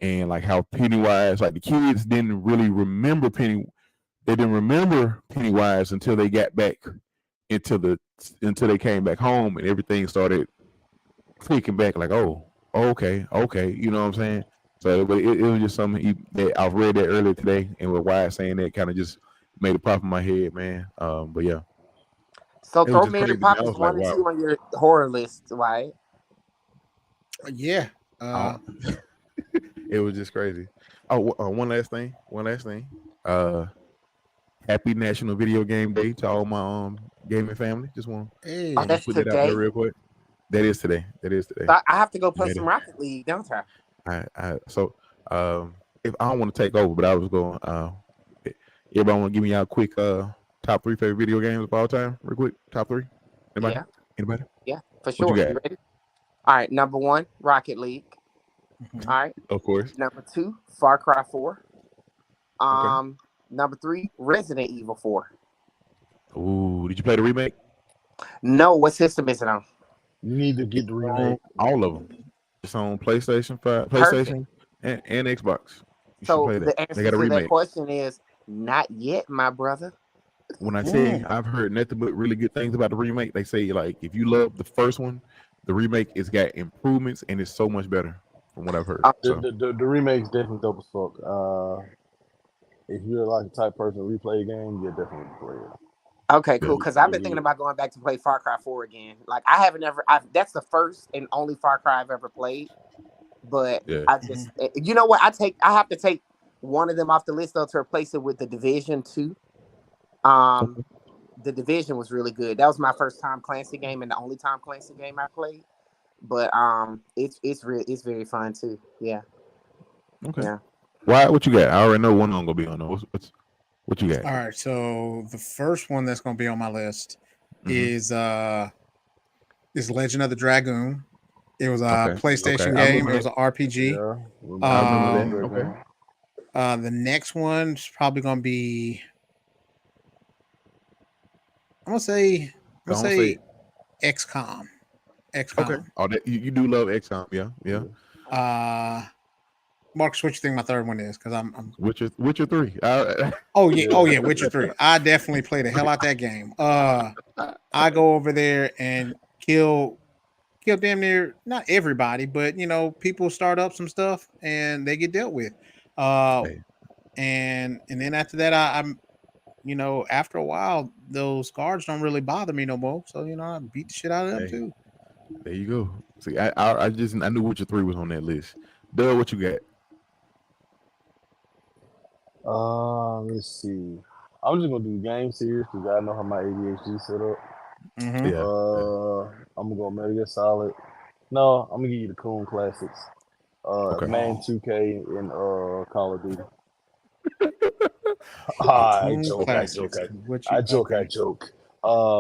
and like how Pennywise, like the kids didn't really remember they didn't remember Pennywise until they got back until they came back home, and everything started clicking back, like, oh, okay, you know what I'm saying? So but it was just something that I've read that earlier today, and with Wyatt saying that kind of just made it pop in my head, man. But yeah, So it was throw just Mary crazy, man. I Poppins was like, 1 and wow. 2 on your horror list, right? Yeah. It was just crazy. Oh, one last thing. Happy National Video Game Day to all my gaming family. Just want Hey. Oh, that's to put that out there today. real quick. That is today. So I have to go play Yeah, some Rocket League, don't I? So if I don't want to take over, but I was going. Everybody want to give me y'all quick top 3 favorite video games of all time, real quick. Top 3. Anybody? Yeah. Anybody? Yeah, for What you sure. got? You ready? All right, number 1, Rocket League. Mhm. All right. Of course. Number 2, Far Cry 4. Okay. Number 3, Resident Evil 4. Ooh, did you play the remake? No, what system is it on? You need to get the remake. All of them. It's on PlayStation 5, Perfect. PlayStation, and Xbox. You should So play that. the They answer got a to that remake. question is not yet, my brother. When I tell you, I've heard nothing but really good things about the remake. They say like if you love the first one, the remake has got improvements and it's so much better from what I've heard. So The remake's definitely dope as fuck. If you're like the type of person to replay the game, you'll definitely play it. Okay, Yeah, cool. Because I've been thinking about going back to play Far Cry 4 again. Like I haven't ever. That's the first and only Far Cry I've ever played. But yeah. I just, you know what? I have to take one of them off the list though to replace it with the Division 2. Um, the Division was really good. That was my first Tom Clancy game and the only Tom Clancy game I played. But it's very fun too. Yeah, Okay. yeah. Why? What you got? I already know one of them gonna be on there. What you got? All right, so the first one that's going to be on my list Mhm. is Legend of the Dragoon. It was a Okay. PlayStation Okay. I game. remember It was that. an RPG. Yeah, I remember Um, that. Okay. the next one's probably going to be. I'm gonna say. I'm gonna Don't say say it. XCOM. Okay. XCOM. Oh, that you do love XCOM, yeah, yeah. Marcus, what you think my third one is? Because I'm. Witcher 3. Oh yeah, Yeah. Witcher 3. I definitely play the hell out that game. I go over there and kill damn near not everybody, but people start up some stuff and they get dealt with. Hey, And then after that, I'm after a while, those guards don't really bother me no more. So I beat the shit out of them hey, too. there you go. See, I knew Witcher 3 was on that list. Doug, what you got? Let's see. I'm just gonna do game series because I know how my ADHD set up. Mm-hmm. Yeah. I'm gonna go Metal Gear Solid. No, I'm gonna give you the Coon classics. Okay. Main 2K and Call of Duty. The I Coon joke, I joke, Classics. What I you joke, I okay? joke.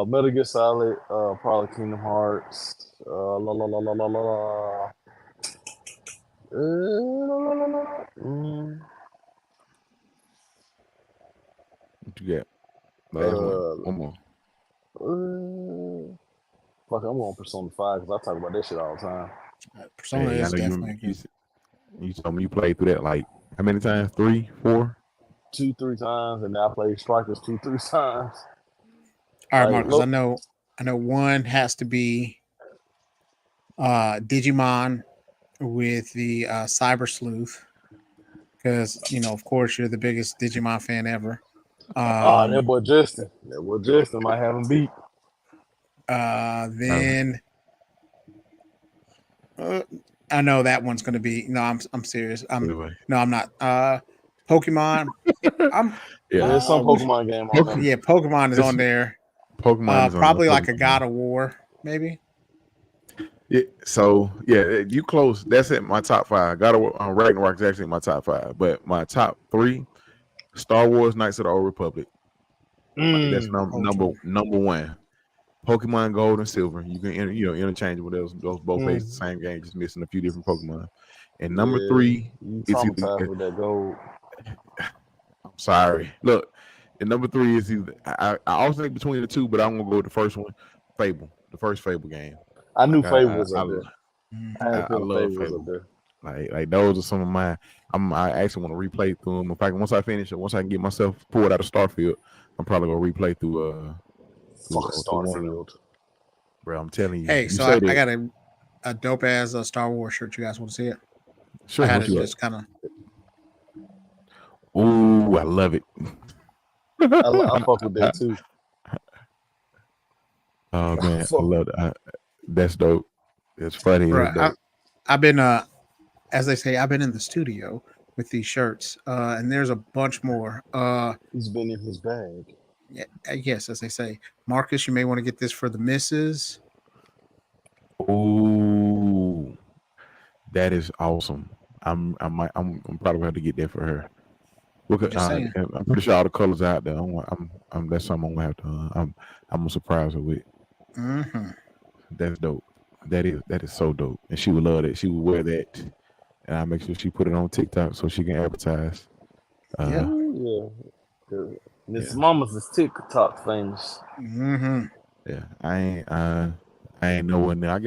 Metal Gear Solid, probably Kingdom Hearts. La la la la la la la. La, la, la, la, la. What you got? Last one. One more. Fuck, I'm going Persona 5 because I talk about that shit all the time. Persona Hey, I is know definitely you told me you played through that like how many times? 3, 4? 2-3 times, and then I played Strikers 2-3 times. all right, Like, Marcus. I look, know one has to be Digimon with the Cyber Sleuth because of course you're the biggest Digimon fan ever. that boy Justin. That boy Justin might have him beat. Then I know that one's going to be no. I'm serious. Anyway. No, I'm not. Pokemon. I'm Yeah. There's some Pokemon game on there. yeah. Pokemon is on there. Pokemon is on Probably there. like a God of War, maybe. Yeah, so yeah, you close. That's it. My top 5. God of War, Ragnarok is actually my top 5, but my top 3: Star Wars: Knights of the Old Republic. That's number 1. Pokemon Gold and Silver. You can interchangeable. Those both based the same game, just missing a few different Pokemon. And number 3 you is either. traumatized with that gold. I'm sorry. Look, and number 3 is either. I alternate between the two, but I'm gonna go with the first one, Fable, the first Fable game. I knew Like Fable was up there. I had a I feeling love Fable was up Fable. there. Like those are some of my. I actually want to replay through them. In fact, once I finish it, once I can get myself pulled out of Starfield, I'm probably gonna replay through Fuck through one of them. Starfield. Bro, I'm telling you. Hey, You so say I that. got a dope ass Star Wars shirt. You guys want to see it? Sure. I had What it you just kind of. Ooh, I love it. I fuck with that too. Oh man, I love that. That's dope. It's funny. Bro, It's dope. I've been as they say, I've been in the studio with these shirts, and there's a bunch more. He's been in his bag. Yeah, yes, as they say, Marcus, you may want to get this for the missus. Ooh, that is awesome. I'm probably gonna have to get that for her. Look, Just saying. I'm pretty sure all the colors out there. That's something I'm gonna have to. I'm gonna surprise her with. Mm-hmm. That's dope. That is so dope, and she would love that. She would wear that, and I make sure she put it on TikTok so she can advertise. Yeah. Miss Mama's is TikTok famous. Mm-hmm. Yeah, I ain't nowhere near. I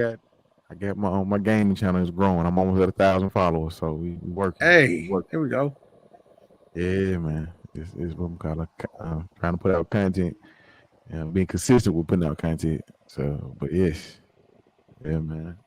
got my gaming channel is growing. I'm almost at 1,000 followers, so we working. Hey, here we go. Yeah, man. It's what I'm calling trying to put out content and being consistent with putting out content. So, but yes, yeah, man.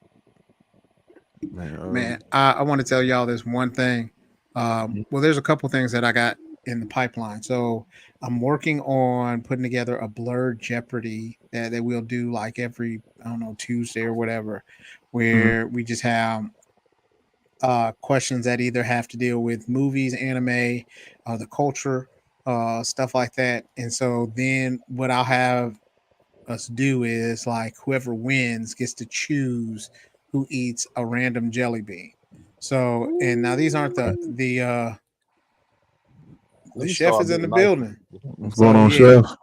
Man, I want to tell y'all this one thing. Well, there's a couple things that I got in the pipeline. So I'm working on putting together a Blerd Jeopardy that we'll do like every, I don't know, Tuesday or whatever, where we just have questions that either have to deal with movies, anime, the culture, stuff like that. And so then what I'll have us do is like whoever wins gets to choose who eats a random jelly bean. So, and now these aren't the Let me chef start is in the being nice to building. people. What's So going on, yeah. Chef?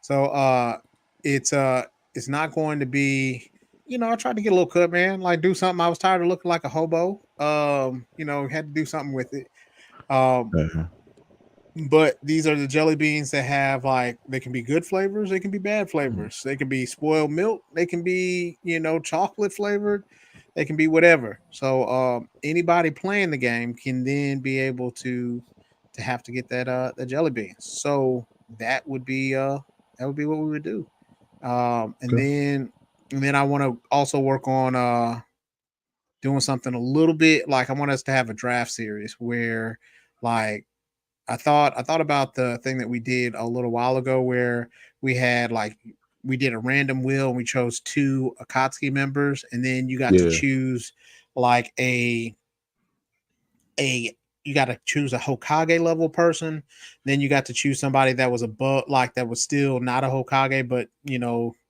So it's not going to be, I tried to get a little cut, man. Like do something. I was tired of looking like a hobo. Had to do something with it. Um, Uh, but these are the jelly beans that have like they can be good flavors, they can be bad flavors, they can be spoiled milk, they can be chocolate flavored, they can be whatever. So anybody playing the game can then be able to have to get that the jelly beans. So that would be what we would do. And Okay. then I want to also work on doing something a little bit like I want us to have a draft series where like I thought about the thing that we did a little while ago where we had like we did a random wheel and we chose two Akatsuki members and then you got to Yeah. choose like a you got to choose a Hokage level person. Then you got to choose somebody that was above like that was still not a Hokage, but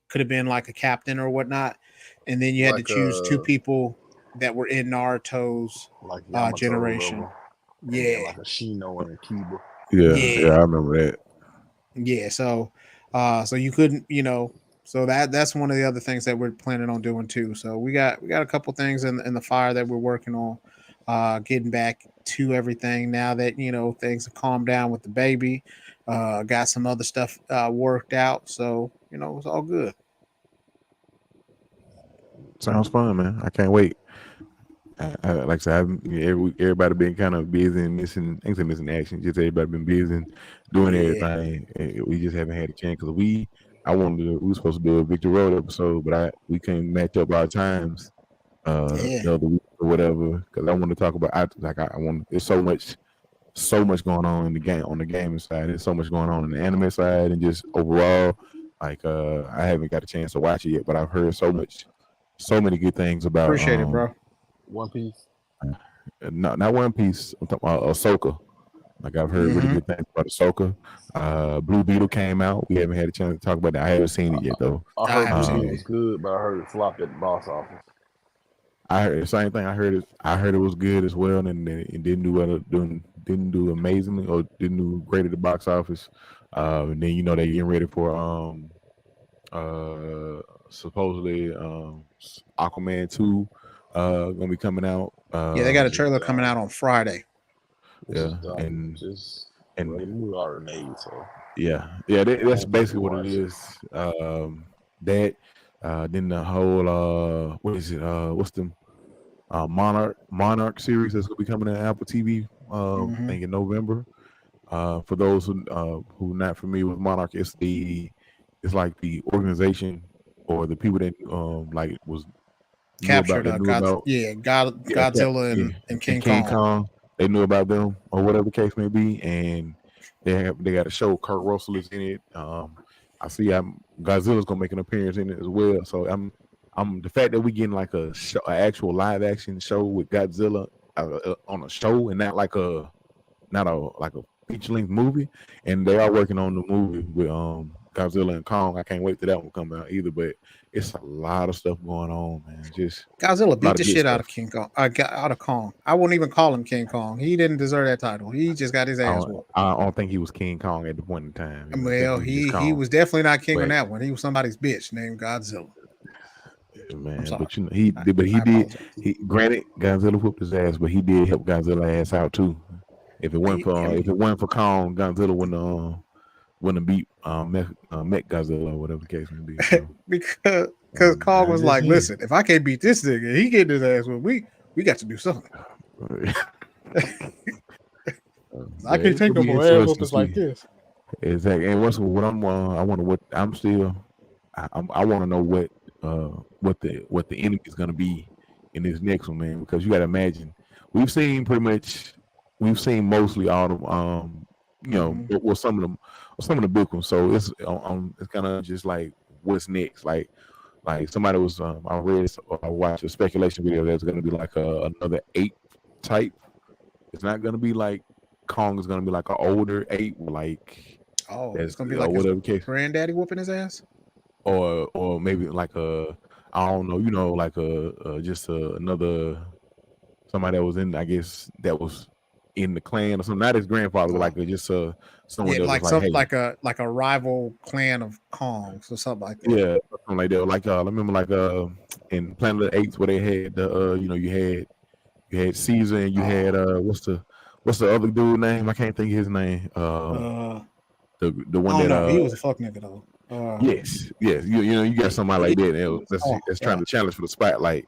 could have been like a captain or whatnot. And then you had to Like choose two people that were in Naruto's Yamato generation. level. And then Yeah. like a Shino and a Kiba. Yeah. Yeah. Yeah. I remember that. Yeah, so you couldn't, so that's one of the other things that we're planning on doing too. So we got a couple things in the fire that we're working on, getting back to everything now that things have calmed down with the baby. Got some other stuff worked out, so it's all good. Sounds fun, man. I can't wait. Like I said, everybody been kind of busy and missing. I ain't say missing action. Just everybody been busy and doing Yeah, everything. We just haven't had a chance because we were supposed to do a Victor Road episode, but we couldn't match up our times yeah, the other week or whatever because I want to talk about. I want. There's so much going on in the game on the gaming side. There's so much going on in the anime side and just overall. Like I haven't got a chance to watch it yet, but I've heard so many good things about appreciate it, bro. One Piece. not One Piece. I'm talking about Ahsoka. Like I've heard really Hmm. good things about Ahsoka. Blue Beetle came out. We haven't had a chance to talk about that. I haven't seen it yet though. I I heard haven't Blue seen Beetle it. was good, but I heard it flopped at the box office. I heard the same thing. I heard it was good as well, and it didn't do didn't do amazingly or didn't do great at the box office. And then they getting ready for supposedly Aquaman 2 gonna be coming out. Yeah, they got a Which is trailer coming out dumb. on Friday. Which is Yeah, dumb. Just and well, the movie already made, so that's don't basically what it watch it. is. That then the whole what is it? What's the Monarch series that's gonna be coming to Apple TV. I Hmm. think in November. For those who not familiar with Monarch, it's like the organization or the people that like was knew about Captured that knew about Godzilla yeah and and King King Kong. Kong. They knew about them or whatever the case may be, and they got a show. Kurt Russell is in it. I see Godzilla's gonna make an appearance in it as well. So I'm the fact that we getting like an actual live action show with Godzilla on a show and not a like a feature length movie, and they are working on the movie with Godzilla and Kong. I can't wait till that one come out either. But it's a lot of stuff going on, man. Just Godzilla a lot beat of the good shit out stuff. of King Kong. Out of Kong. I wouldn't even call him King Kong. He didn't deserve that title. He just got his ass whooped. I don't think he was King Kong at the point in time. I think Well, he was just he Kong. was definitely not king on But that one. He was somebody's bitch named Godzilla. I'm man, sorry. but I, he I did. apologize. He granted Godzilla whooped his ass, but he did help Godzilla ass out too. I If mean, it wasn't for Kong, Godzilla wouldn't have beat Met Godzilla or whatever the case may be. So because Kong I was just like, saying. listen, if I can't beat this nigga, he getting his ass whooped. We got to do something. I But can't it's take gonna no be more ass interesting to whoopings like see. this. Exactly. And what I wonder what I'm still I want to know what the enemy is gonna be in this next one, man. Because you got to imagine we've seen mostly all the you know, Mhm. but with some of the big ones. So it's kind of just like what's next. Like somebody was I read or I watched a speculation video that's going to be like another ape type. It's not going to be like Kong is going to be like an older ape, like Oh, it's that's gonna be like his whatever case, granddaddy whooping his ass. or maybe like I don't know, you know, like just another somebody that was in, I guess that was in the clan or something. Not his grandfather, but Oh, like just someone yeah, that was like like, some hey, like a rival clan of Kongs or something like that. yeah, something like that. Like I remember like in Planet of the Apes where they had the you know you had Caesar and you had Oh, what's the other dude name? I can't think of his name. uh, The I one don't that know. He was a fuck nigga though. yes you know you got somebody like that and Oh that's trying god, to challenge for the spotlight.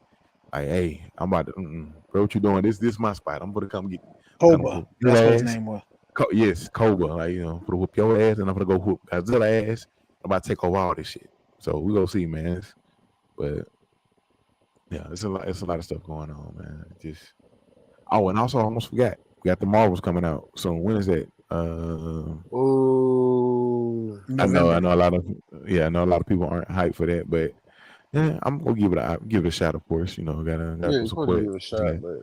Like, hey, I'm about to, bro, what you doing? This my spot. I'm gonna come Koba. whoop your That's what his ass. name was. Yes, Cobra. Like, you know, I'm gonna whoop your ass, and I'm gonna go whoop Godzilla ass. I'm about to take over all this shit. So we gonna see, man. But yeah, it's a lot of stuff going on, man. Just and also I almost forgot. We got the Marvels coming out. So when is that? Ooh. I November. know a lot of I know a lot of people aren't hyped for that, but yeah, I'm gonna give it a shot, of course. You know, gotta Yeah, put you're supposed to support. give it a shot, but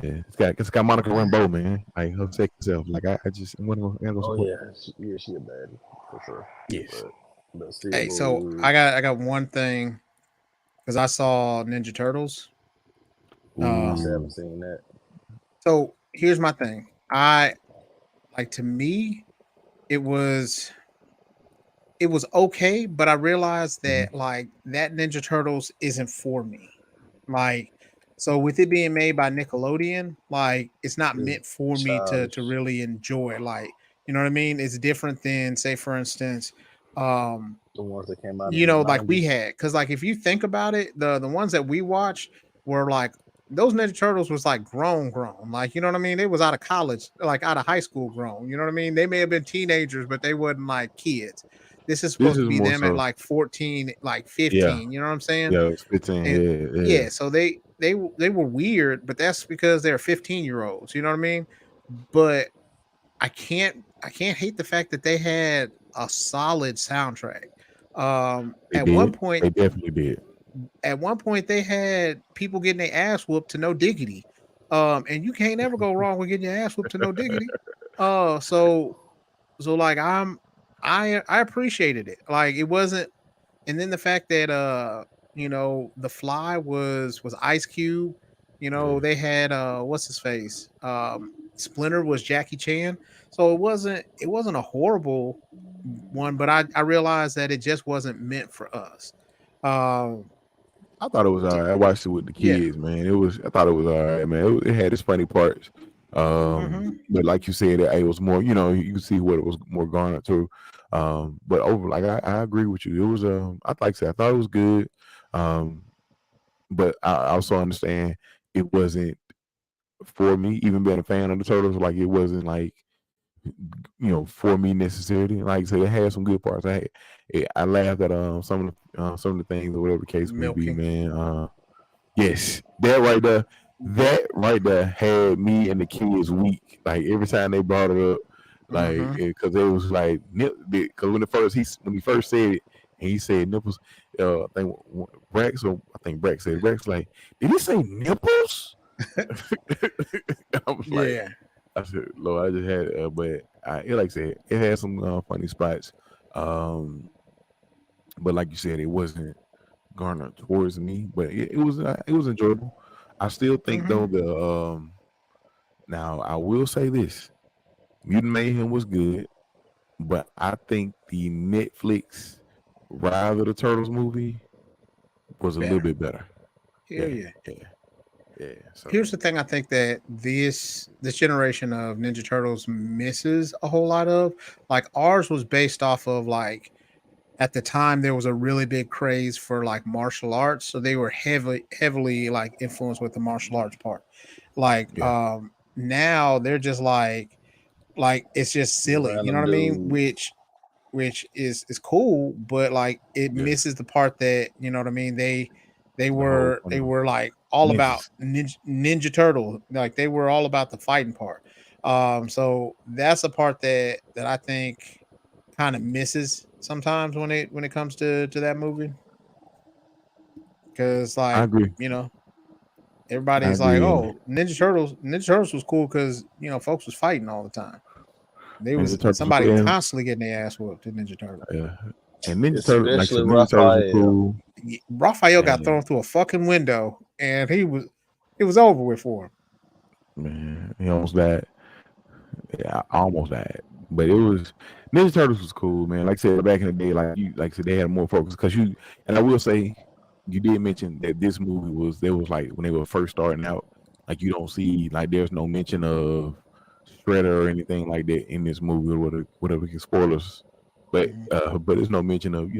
Yeah, it's got Monica Rambeau, man. Like her second self. Like I'm gonna go oh support. yeah, she a baddie for sure. Yes. But still, Hey, so I got one thing because I saw Ninja Turtles. I Uh, still Ooh. haven't seen that. so here's my thing. I like to me, it was it was okay, but I realized Mhm. that like that Ninja Turtles isn't for me. Like, so with it being made by Nickelodeon, like it's not It's meant for me to childish. really enjoy. Like, you know what I mean? It's different than say, for instance, um, The ones that came out you in the know, like we '90s. had, because like if you think about it, the ones that we watched were like those Ninja Turtles was like grown, like you know what I mean. They was out of college, like out of high school, grown. You know what I mean. They may have been teenagers, but they wasn't like kids. This is This supposed to is be more them at so. like 14, like Yeah, 15. You know what I'm saying? yeah. It's 15. And Yeah, yeah, so they were weird, but that's because they're 15-year-olds. You know what I mean? But I can't hate the fact that they had a solid soundtrack. they did. They definitely did. At one point they had people getting their ass whooped to no diggity. And you can't ever go wrong with getting your ass whooped to no diggity. So like I appreciated it. Like it wasn't, and then the fact that you know, the fly was Ice Cube. You know, Yeah. they had what's his face? Splinter was Jackie Chan. So it wasn't a horrible one, but I realized that it just wasn't meant for us. Um I thought it was all right. I watched it with the yeah. kids, man. I thought it was all right, man. It had its funny parts. Hmm. But like you said, it was more, you know, you see what it was more garnered to. But over, like I agree with you. It was, like I said, I thought it was good. Um, but I also understand it wasn't for me, even being a fan of the Turtles, like it wasn't like, you know, for me necessarily. Like I said, it had some good parts. I laughed at some of the things or whatever the case may be, Milking. man. Yes, that right there had me and the kids weak. Like every time they brought it up, like Hmm. because it was like because when he first said it, and he said nipples. I think Brax said Brax like, did he say nipples? I was like, Yeah. I said, Lord, I just had, like I said, it had some funny spots. Um, but like you said, it wasn't garnered towards me, but it was enjoyable. I still think Hmm. though now I will say this: Mutant Mayhem was good, but I think the Netflix Rise of the Turtles movie was a little Better. bit better. Hell Yeah, yeah. yeah, yeah. So Here's the thing I think that this generation of Ninja Turtles misses a whole lot of. Like ours was based off of like at the time there was a really big craze for like martial arts. So they were heavily like influenced with the martial arts part. Like yeah, now they're just like it's just silly. You know Random what I mean? dudes. Which is cool, but like it yeah. misses the part that, you know what I mean, The whole they were like all about ninjas. Ninja Turtle, like they were all about the fighting part. So that's the part that I think kind of misses sometimes when it comes to that movie, because I like agree. you know I everybody's like, agree. And oh, Ninja Turtles was cool because folks was fighting all the time. They Ninja was Turtles somebody was and constantly getting their ass whooped in Ninja Turtles. yeah, and Ninja Turtles, like I Especially said, Ninja Turtles were Raphael. cool. Raphael got And thrown through a fucking window, and it was over with for him. man, he almost died. Yeah, I almost died. But it was Ninja Turtles was cool, man. Like I said, back in the day, like I said, they had more focus because you. And I will say, you did mention that this movie was there was like when they were first starting out. Like you don't see like there's no mention of Shredder or anything like that in this movie or whatever spoilers. Mhm. But there's no mention of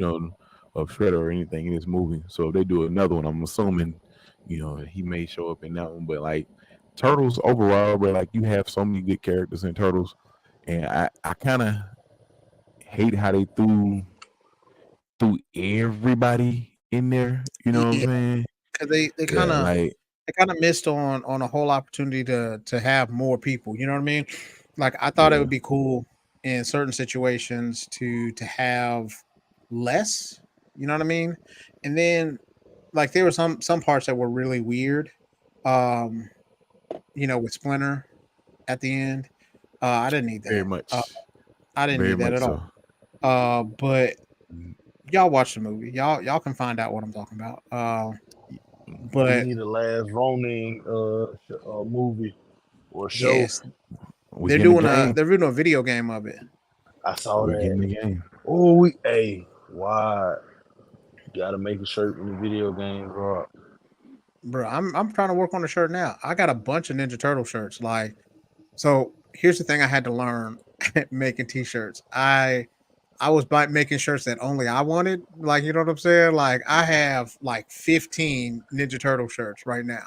of Shredder or anything in this movie. So if they do another one, I'm assuming he may show up in that one. But like Turtles overall, but like you have so many good characters in Turtles, and I kind of hate how they threw everybody in there. You know what I'm Yeah, saying? because they kind Yeah, of like missed on a whole opportunity to have more people. You know what I mean? Like I thought it yeah, would be cool in certain situations to have less. You know what I mean? And then like there were some parts that were really weird. Um, with Splinter at the end. I didn't need very that. much, I didn't very need that much at so. all. But y'all watch the movie. Y'all can find out what I'm talking about. We But need a last Ronin movie or show. yes, We getting the game. they're doing a video game of it, I saw We getting that. the game. Oh, why? Gotta make a shirt when the video games are. bro. I'm trying to work on the shirt now. I got a bunch of Ninja Turtle shirts. Like, so here's the thing: I had to learn making t-shirts. I was making shirts that only I wanted. Like, you know what I'm saying? Like, I have like 15 Ninja Turtle shirts right now.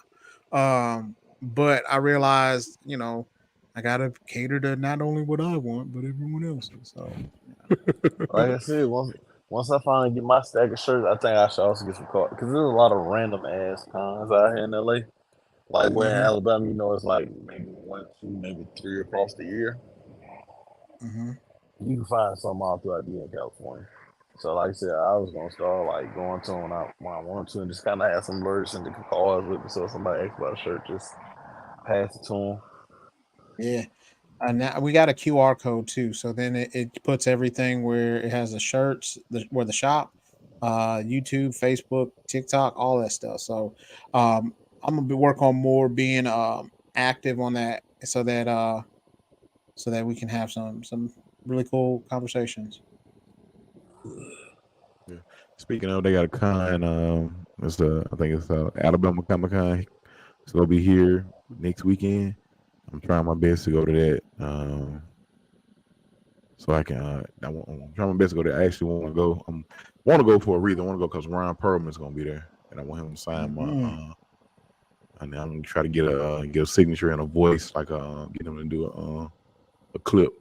But I realized, I gotta cater to not only what I want, but everyone else's. So, Like I said, once I finally get my stack of shirts, I think I should also get some cards because there's a lot of random ass cons out here in LA. Like where in hmm Alabama, it's like maybe one, two, maybe three across the year. hmm You can find some all throughout the year in California. So like I said, I was gonna start like going to them when I want to, and just kind of have some merch and the cards with me. So if somebody asks about a shirt, just pass it to them. yeah. And now we got a QR code too. So then it puts everything where it has the shirts, where the shop, YouTube, Facebook, TikTok, all that stuff. So I'm gonna be work on more being active on that so that we can have some really cool conversations. Yeah. Speaking of, they got a con. It's I think it's Alabama Comic Con. It's gonna be here next weekend. I'm trying my best to go to that. So I can. I'm trying my best to go there. I actually want to go. Want to go for a reason. I want to go because Ron Perlman's gonna be there, and I want him to sign my. Mhm. And I'm gonna try to get a signature and a voice, like get him to do a clip,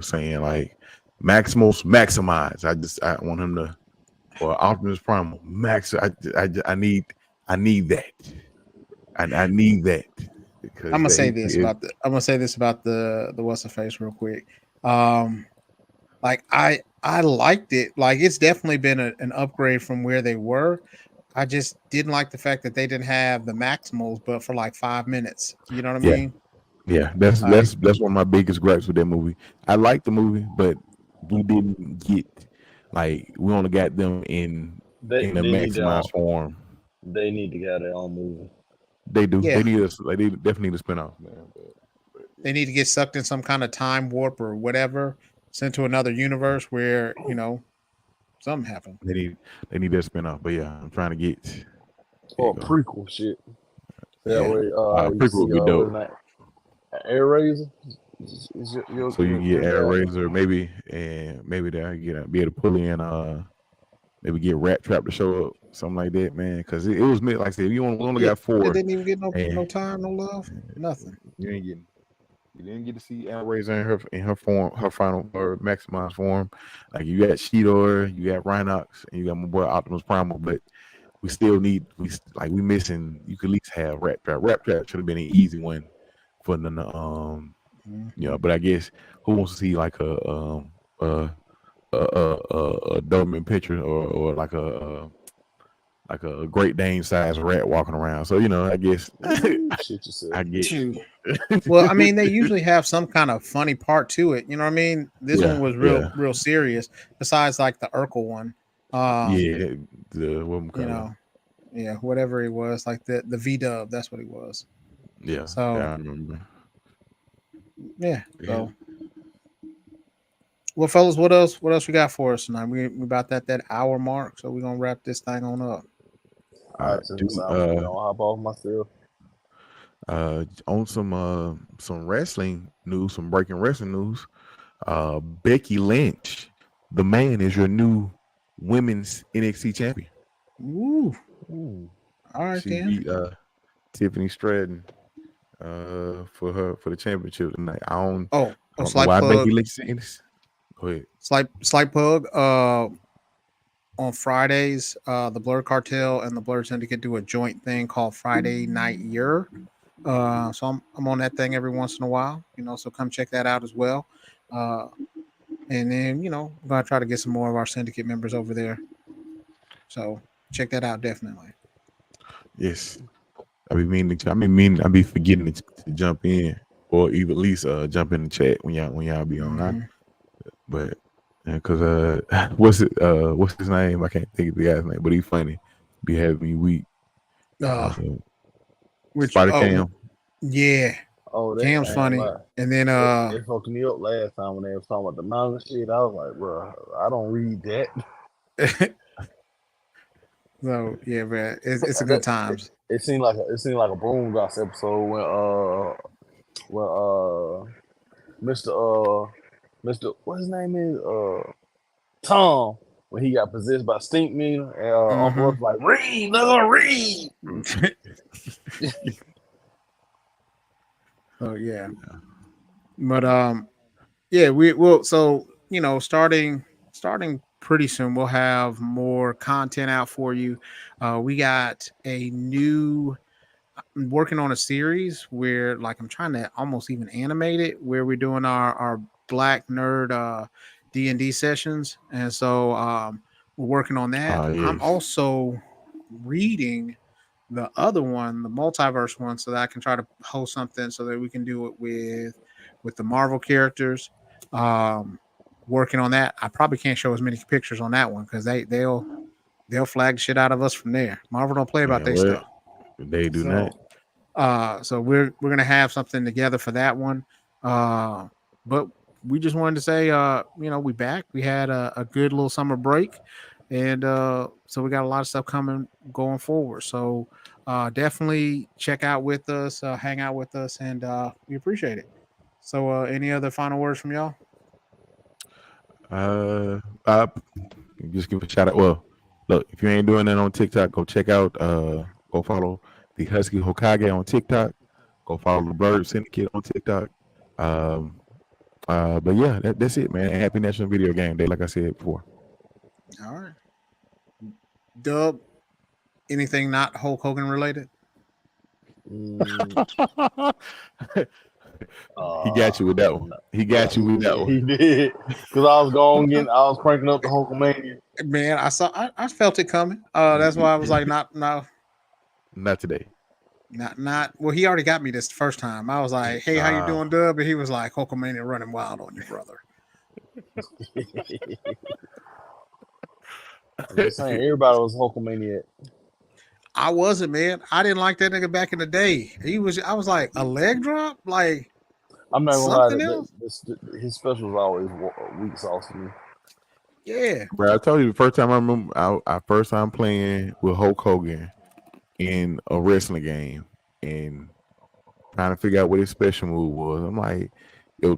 saying like Maximals maximize. I want him to, or Optimus Primal max. I need that. I need that I'm because gonna that say this about the what's the face real quick. Um, like I liked it. Like it's definitely been an upgrade from where they were. I just didn't like the fact that they didn't have the Maximals, but for like 5 minutes. You know what I yeah. mean? Yeah, that's Like, that's that's one of my biggest gripes with that movie. I like the movie, but we didn't get we only got them in a They need their own. maximized form. They need to get their own movie. They do. They yeah, need us. Like, they definitely need a spinoff, man. But they need to get sucked in some kind of time warp or whatever, sent to another universe where something happened. they need that spinoff. But yeah, I'm trying to get. There you Or go. prequel shit. That Yeah, way, you Prequel see, would be what's dope. his name? Air Razor. Is So you can get your Air guy? Razor, maybe, and maybe they be able to pull in maybe get Rat Trap to show up, something like that, man. Because it was meant, like I said, we only yeah. got They 4, didn't even get no and time, no love, nothing. you ain't getting. You didn't get to see Air Razor in her form, her final or maximized form. Like you got Cheetor, you got Rhinox, and you got my boy Optimus Primal, but we still need we missing. You could at least have Rat Trap. Rat Trap should have been an easy one for the You know, but I guess who wants to see like a Doberman picture or like a Great Dane sized rat walking around? So you know, I guess Ooh, shit yourself. I get. Shoot. Well, I mean, they usually have some kind of funny part to it. You know what I mean? This one was real serious. Besides, like the Urkel one. Yeah, the what You know, yeah, whatever he was, like the V-Dub. That's what he was. Yeah, So I remember. yeah. So, well, fellas, what else? What else we got for us tonight? We about that hour mark, so we're gonna wrap this thing on up. All right, since I'm gonna hop off myself. On some wrestling news, some breaking wrestling news. Becky Lynch, the man, is your new women's NXT champion. Ooh. All right, she then. beat Tiffany Stratton for the championship tonight. I don't know why Becky Lynch saying this. Go ahead. Slight plug. On Fridays, the Blerd Cartel and the Blerd Syndicate do a joint thing called Friday Night Year. So I'm on that thing every once in a while, you know, so come check that out as well. And then, you know, I'm gonna try to get some more of our syndicate members over there. So check that out definitely. Yes. I be forgetting to jump in or even at least jump in the chat when y'all be on. But because what's his name? I can't think of the guy's name, but he's funny. Be having me weak. Spider Cam. Yeah. Oh, Cam's funny. And then it fucked me up last time when they was talking about the manga shit. I was like, bro, I don't read that. So yeah, man, it's a good times. It seemed like a Boom Goss episode when Mr. What his name is Tom, when he got possessed by Stink Man, and Uncle was like, read, no, read. Oh yeah. But yeah, we will. So you know, starting pretty soon, we'll have more content out for you. We got I'm working on a series where, like, I'm trying to almost even animate it, where we're doing our Black Nerd D&D sessions, and so we're working on that. Yes. I'm also reading the other one, the multiverse one, so that I can try to host something so that we can do it with the Marvel characters. Working on that. I probably can't show as many pictures on that one because they'll flag the shit out of us from there. Marvel don't play about their stuff. They do not. So we're gonna have something together for that one. But we just wanted to say, you know, we back. We had a good little summer break, and so we got a lot of stuff going forward. So definitely check out with us, hang out with us, and we appreciate it. So any other final words from y'all? Just give a shout out. Well, look, if you ain't doing that on TikTok, go check out go follow the Husky Hokage on TikTok. Go follow the Blerd Syndicate on TikTok. But yeah, that's it, man. Happy National Video Game Day, like I said before. All right. Dub, anything not Hulk Hogan related? He got you with that one. He did. Because I was cranking up the Hulkamania. Man, I felt it coming. That's why I was like, not today. Not well, he already got me this first time. I was like, hey, how you doing, Dub? And he was like, Hulkamania running wild on you, brother. I'm just saying, everybody was Hulkamania. I wasn't, man. I didn't like that nigga back in the day. I was like, a leg drop? Like, I'm not gonna lie, his special was always weak sauce to me. Yeah. Bro, I told you the first time I remember our first time playing with Hulk Hogan in a wrestling game and trying to figure out what his special move was. I'm like, I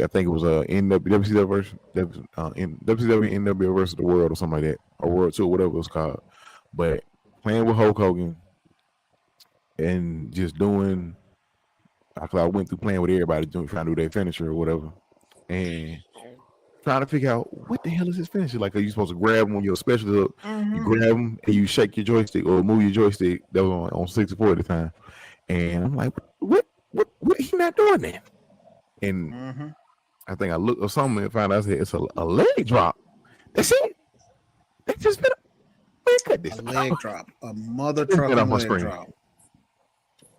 think it was WCW versus WCW NWO versus the World or something like that, or World Tour, whatever it was called. But playing with Hulk Hogan and just doing, I went through playing with everybody, trying to do their finisher or whatever, and trying to figure out what the hell is his finisher. Like, are you supposed to grab him when your special is up? You grab him and you shake your joystick or move your joystick. That was on 64 at the time, and I'm like, what he not doing that? And Mm-hmm. I think I looked or something and found out I said it's a leg drop. That's it. They just been cut this A leg drop, a mother It's been off trucking my leg screen. drop.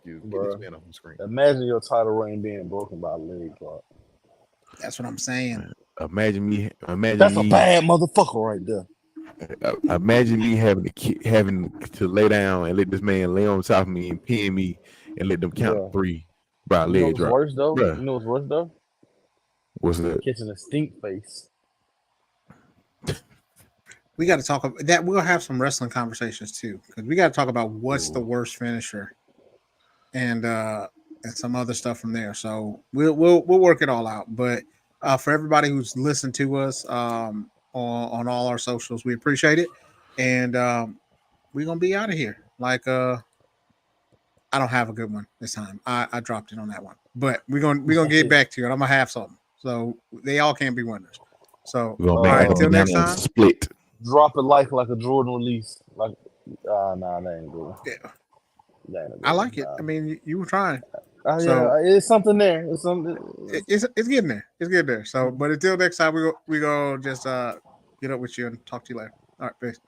Get this Bruh. man off my screen. Imagine your title reign being broken by a leg drop. That's what I'm saying. Imagine me. That's a bad motherfucker right there. Imagine me having to lay down and let this man lay on top of me and pin me and let them count Bruh. 3 by a You know leg what's drop. worse though? Bruh. You know what's worse though? What's that? Catching a stink face. We got to talk about that. We'll have some wrestling conversations too, because we got to talk about what's the worst finisher, and some other stuff from there. So we'll work it all out. But for everybody who's listened to us on all our socials, we appreciate it, and we're gonna be out of here. Like I don't have a good one this time. I dropped it on that one, but we're gonna get back to it. I'm gonna have something. So they all can't be winners. So We're gonna all make right, a until next banana time. split. Drop it like a Jordan release. Like nah, that ain't good. Yeah. That ain't good. I like it. Nah. I mean, you were trying. Yeah, it's something there. It's something. It's getting there. It's getting there. So, but until next time, we go just get up with you and talk to you later. All right, peace.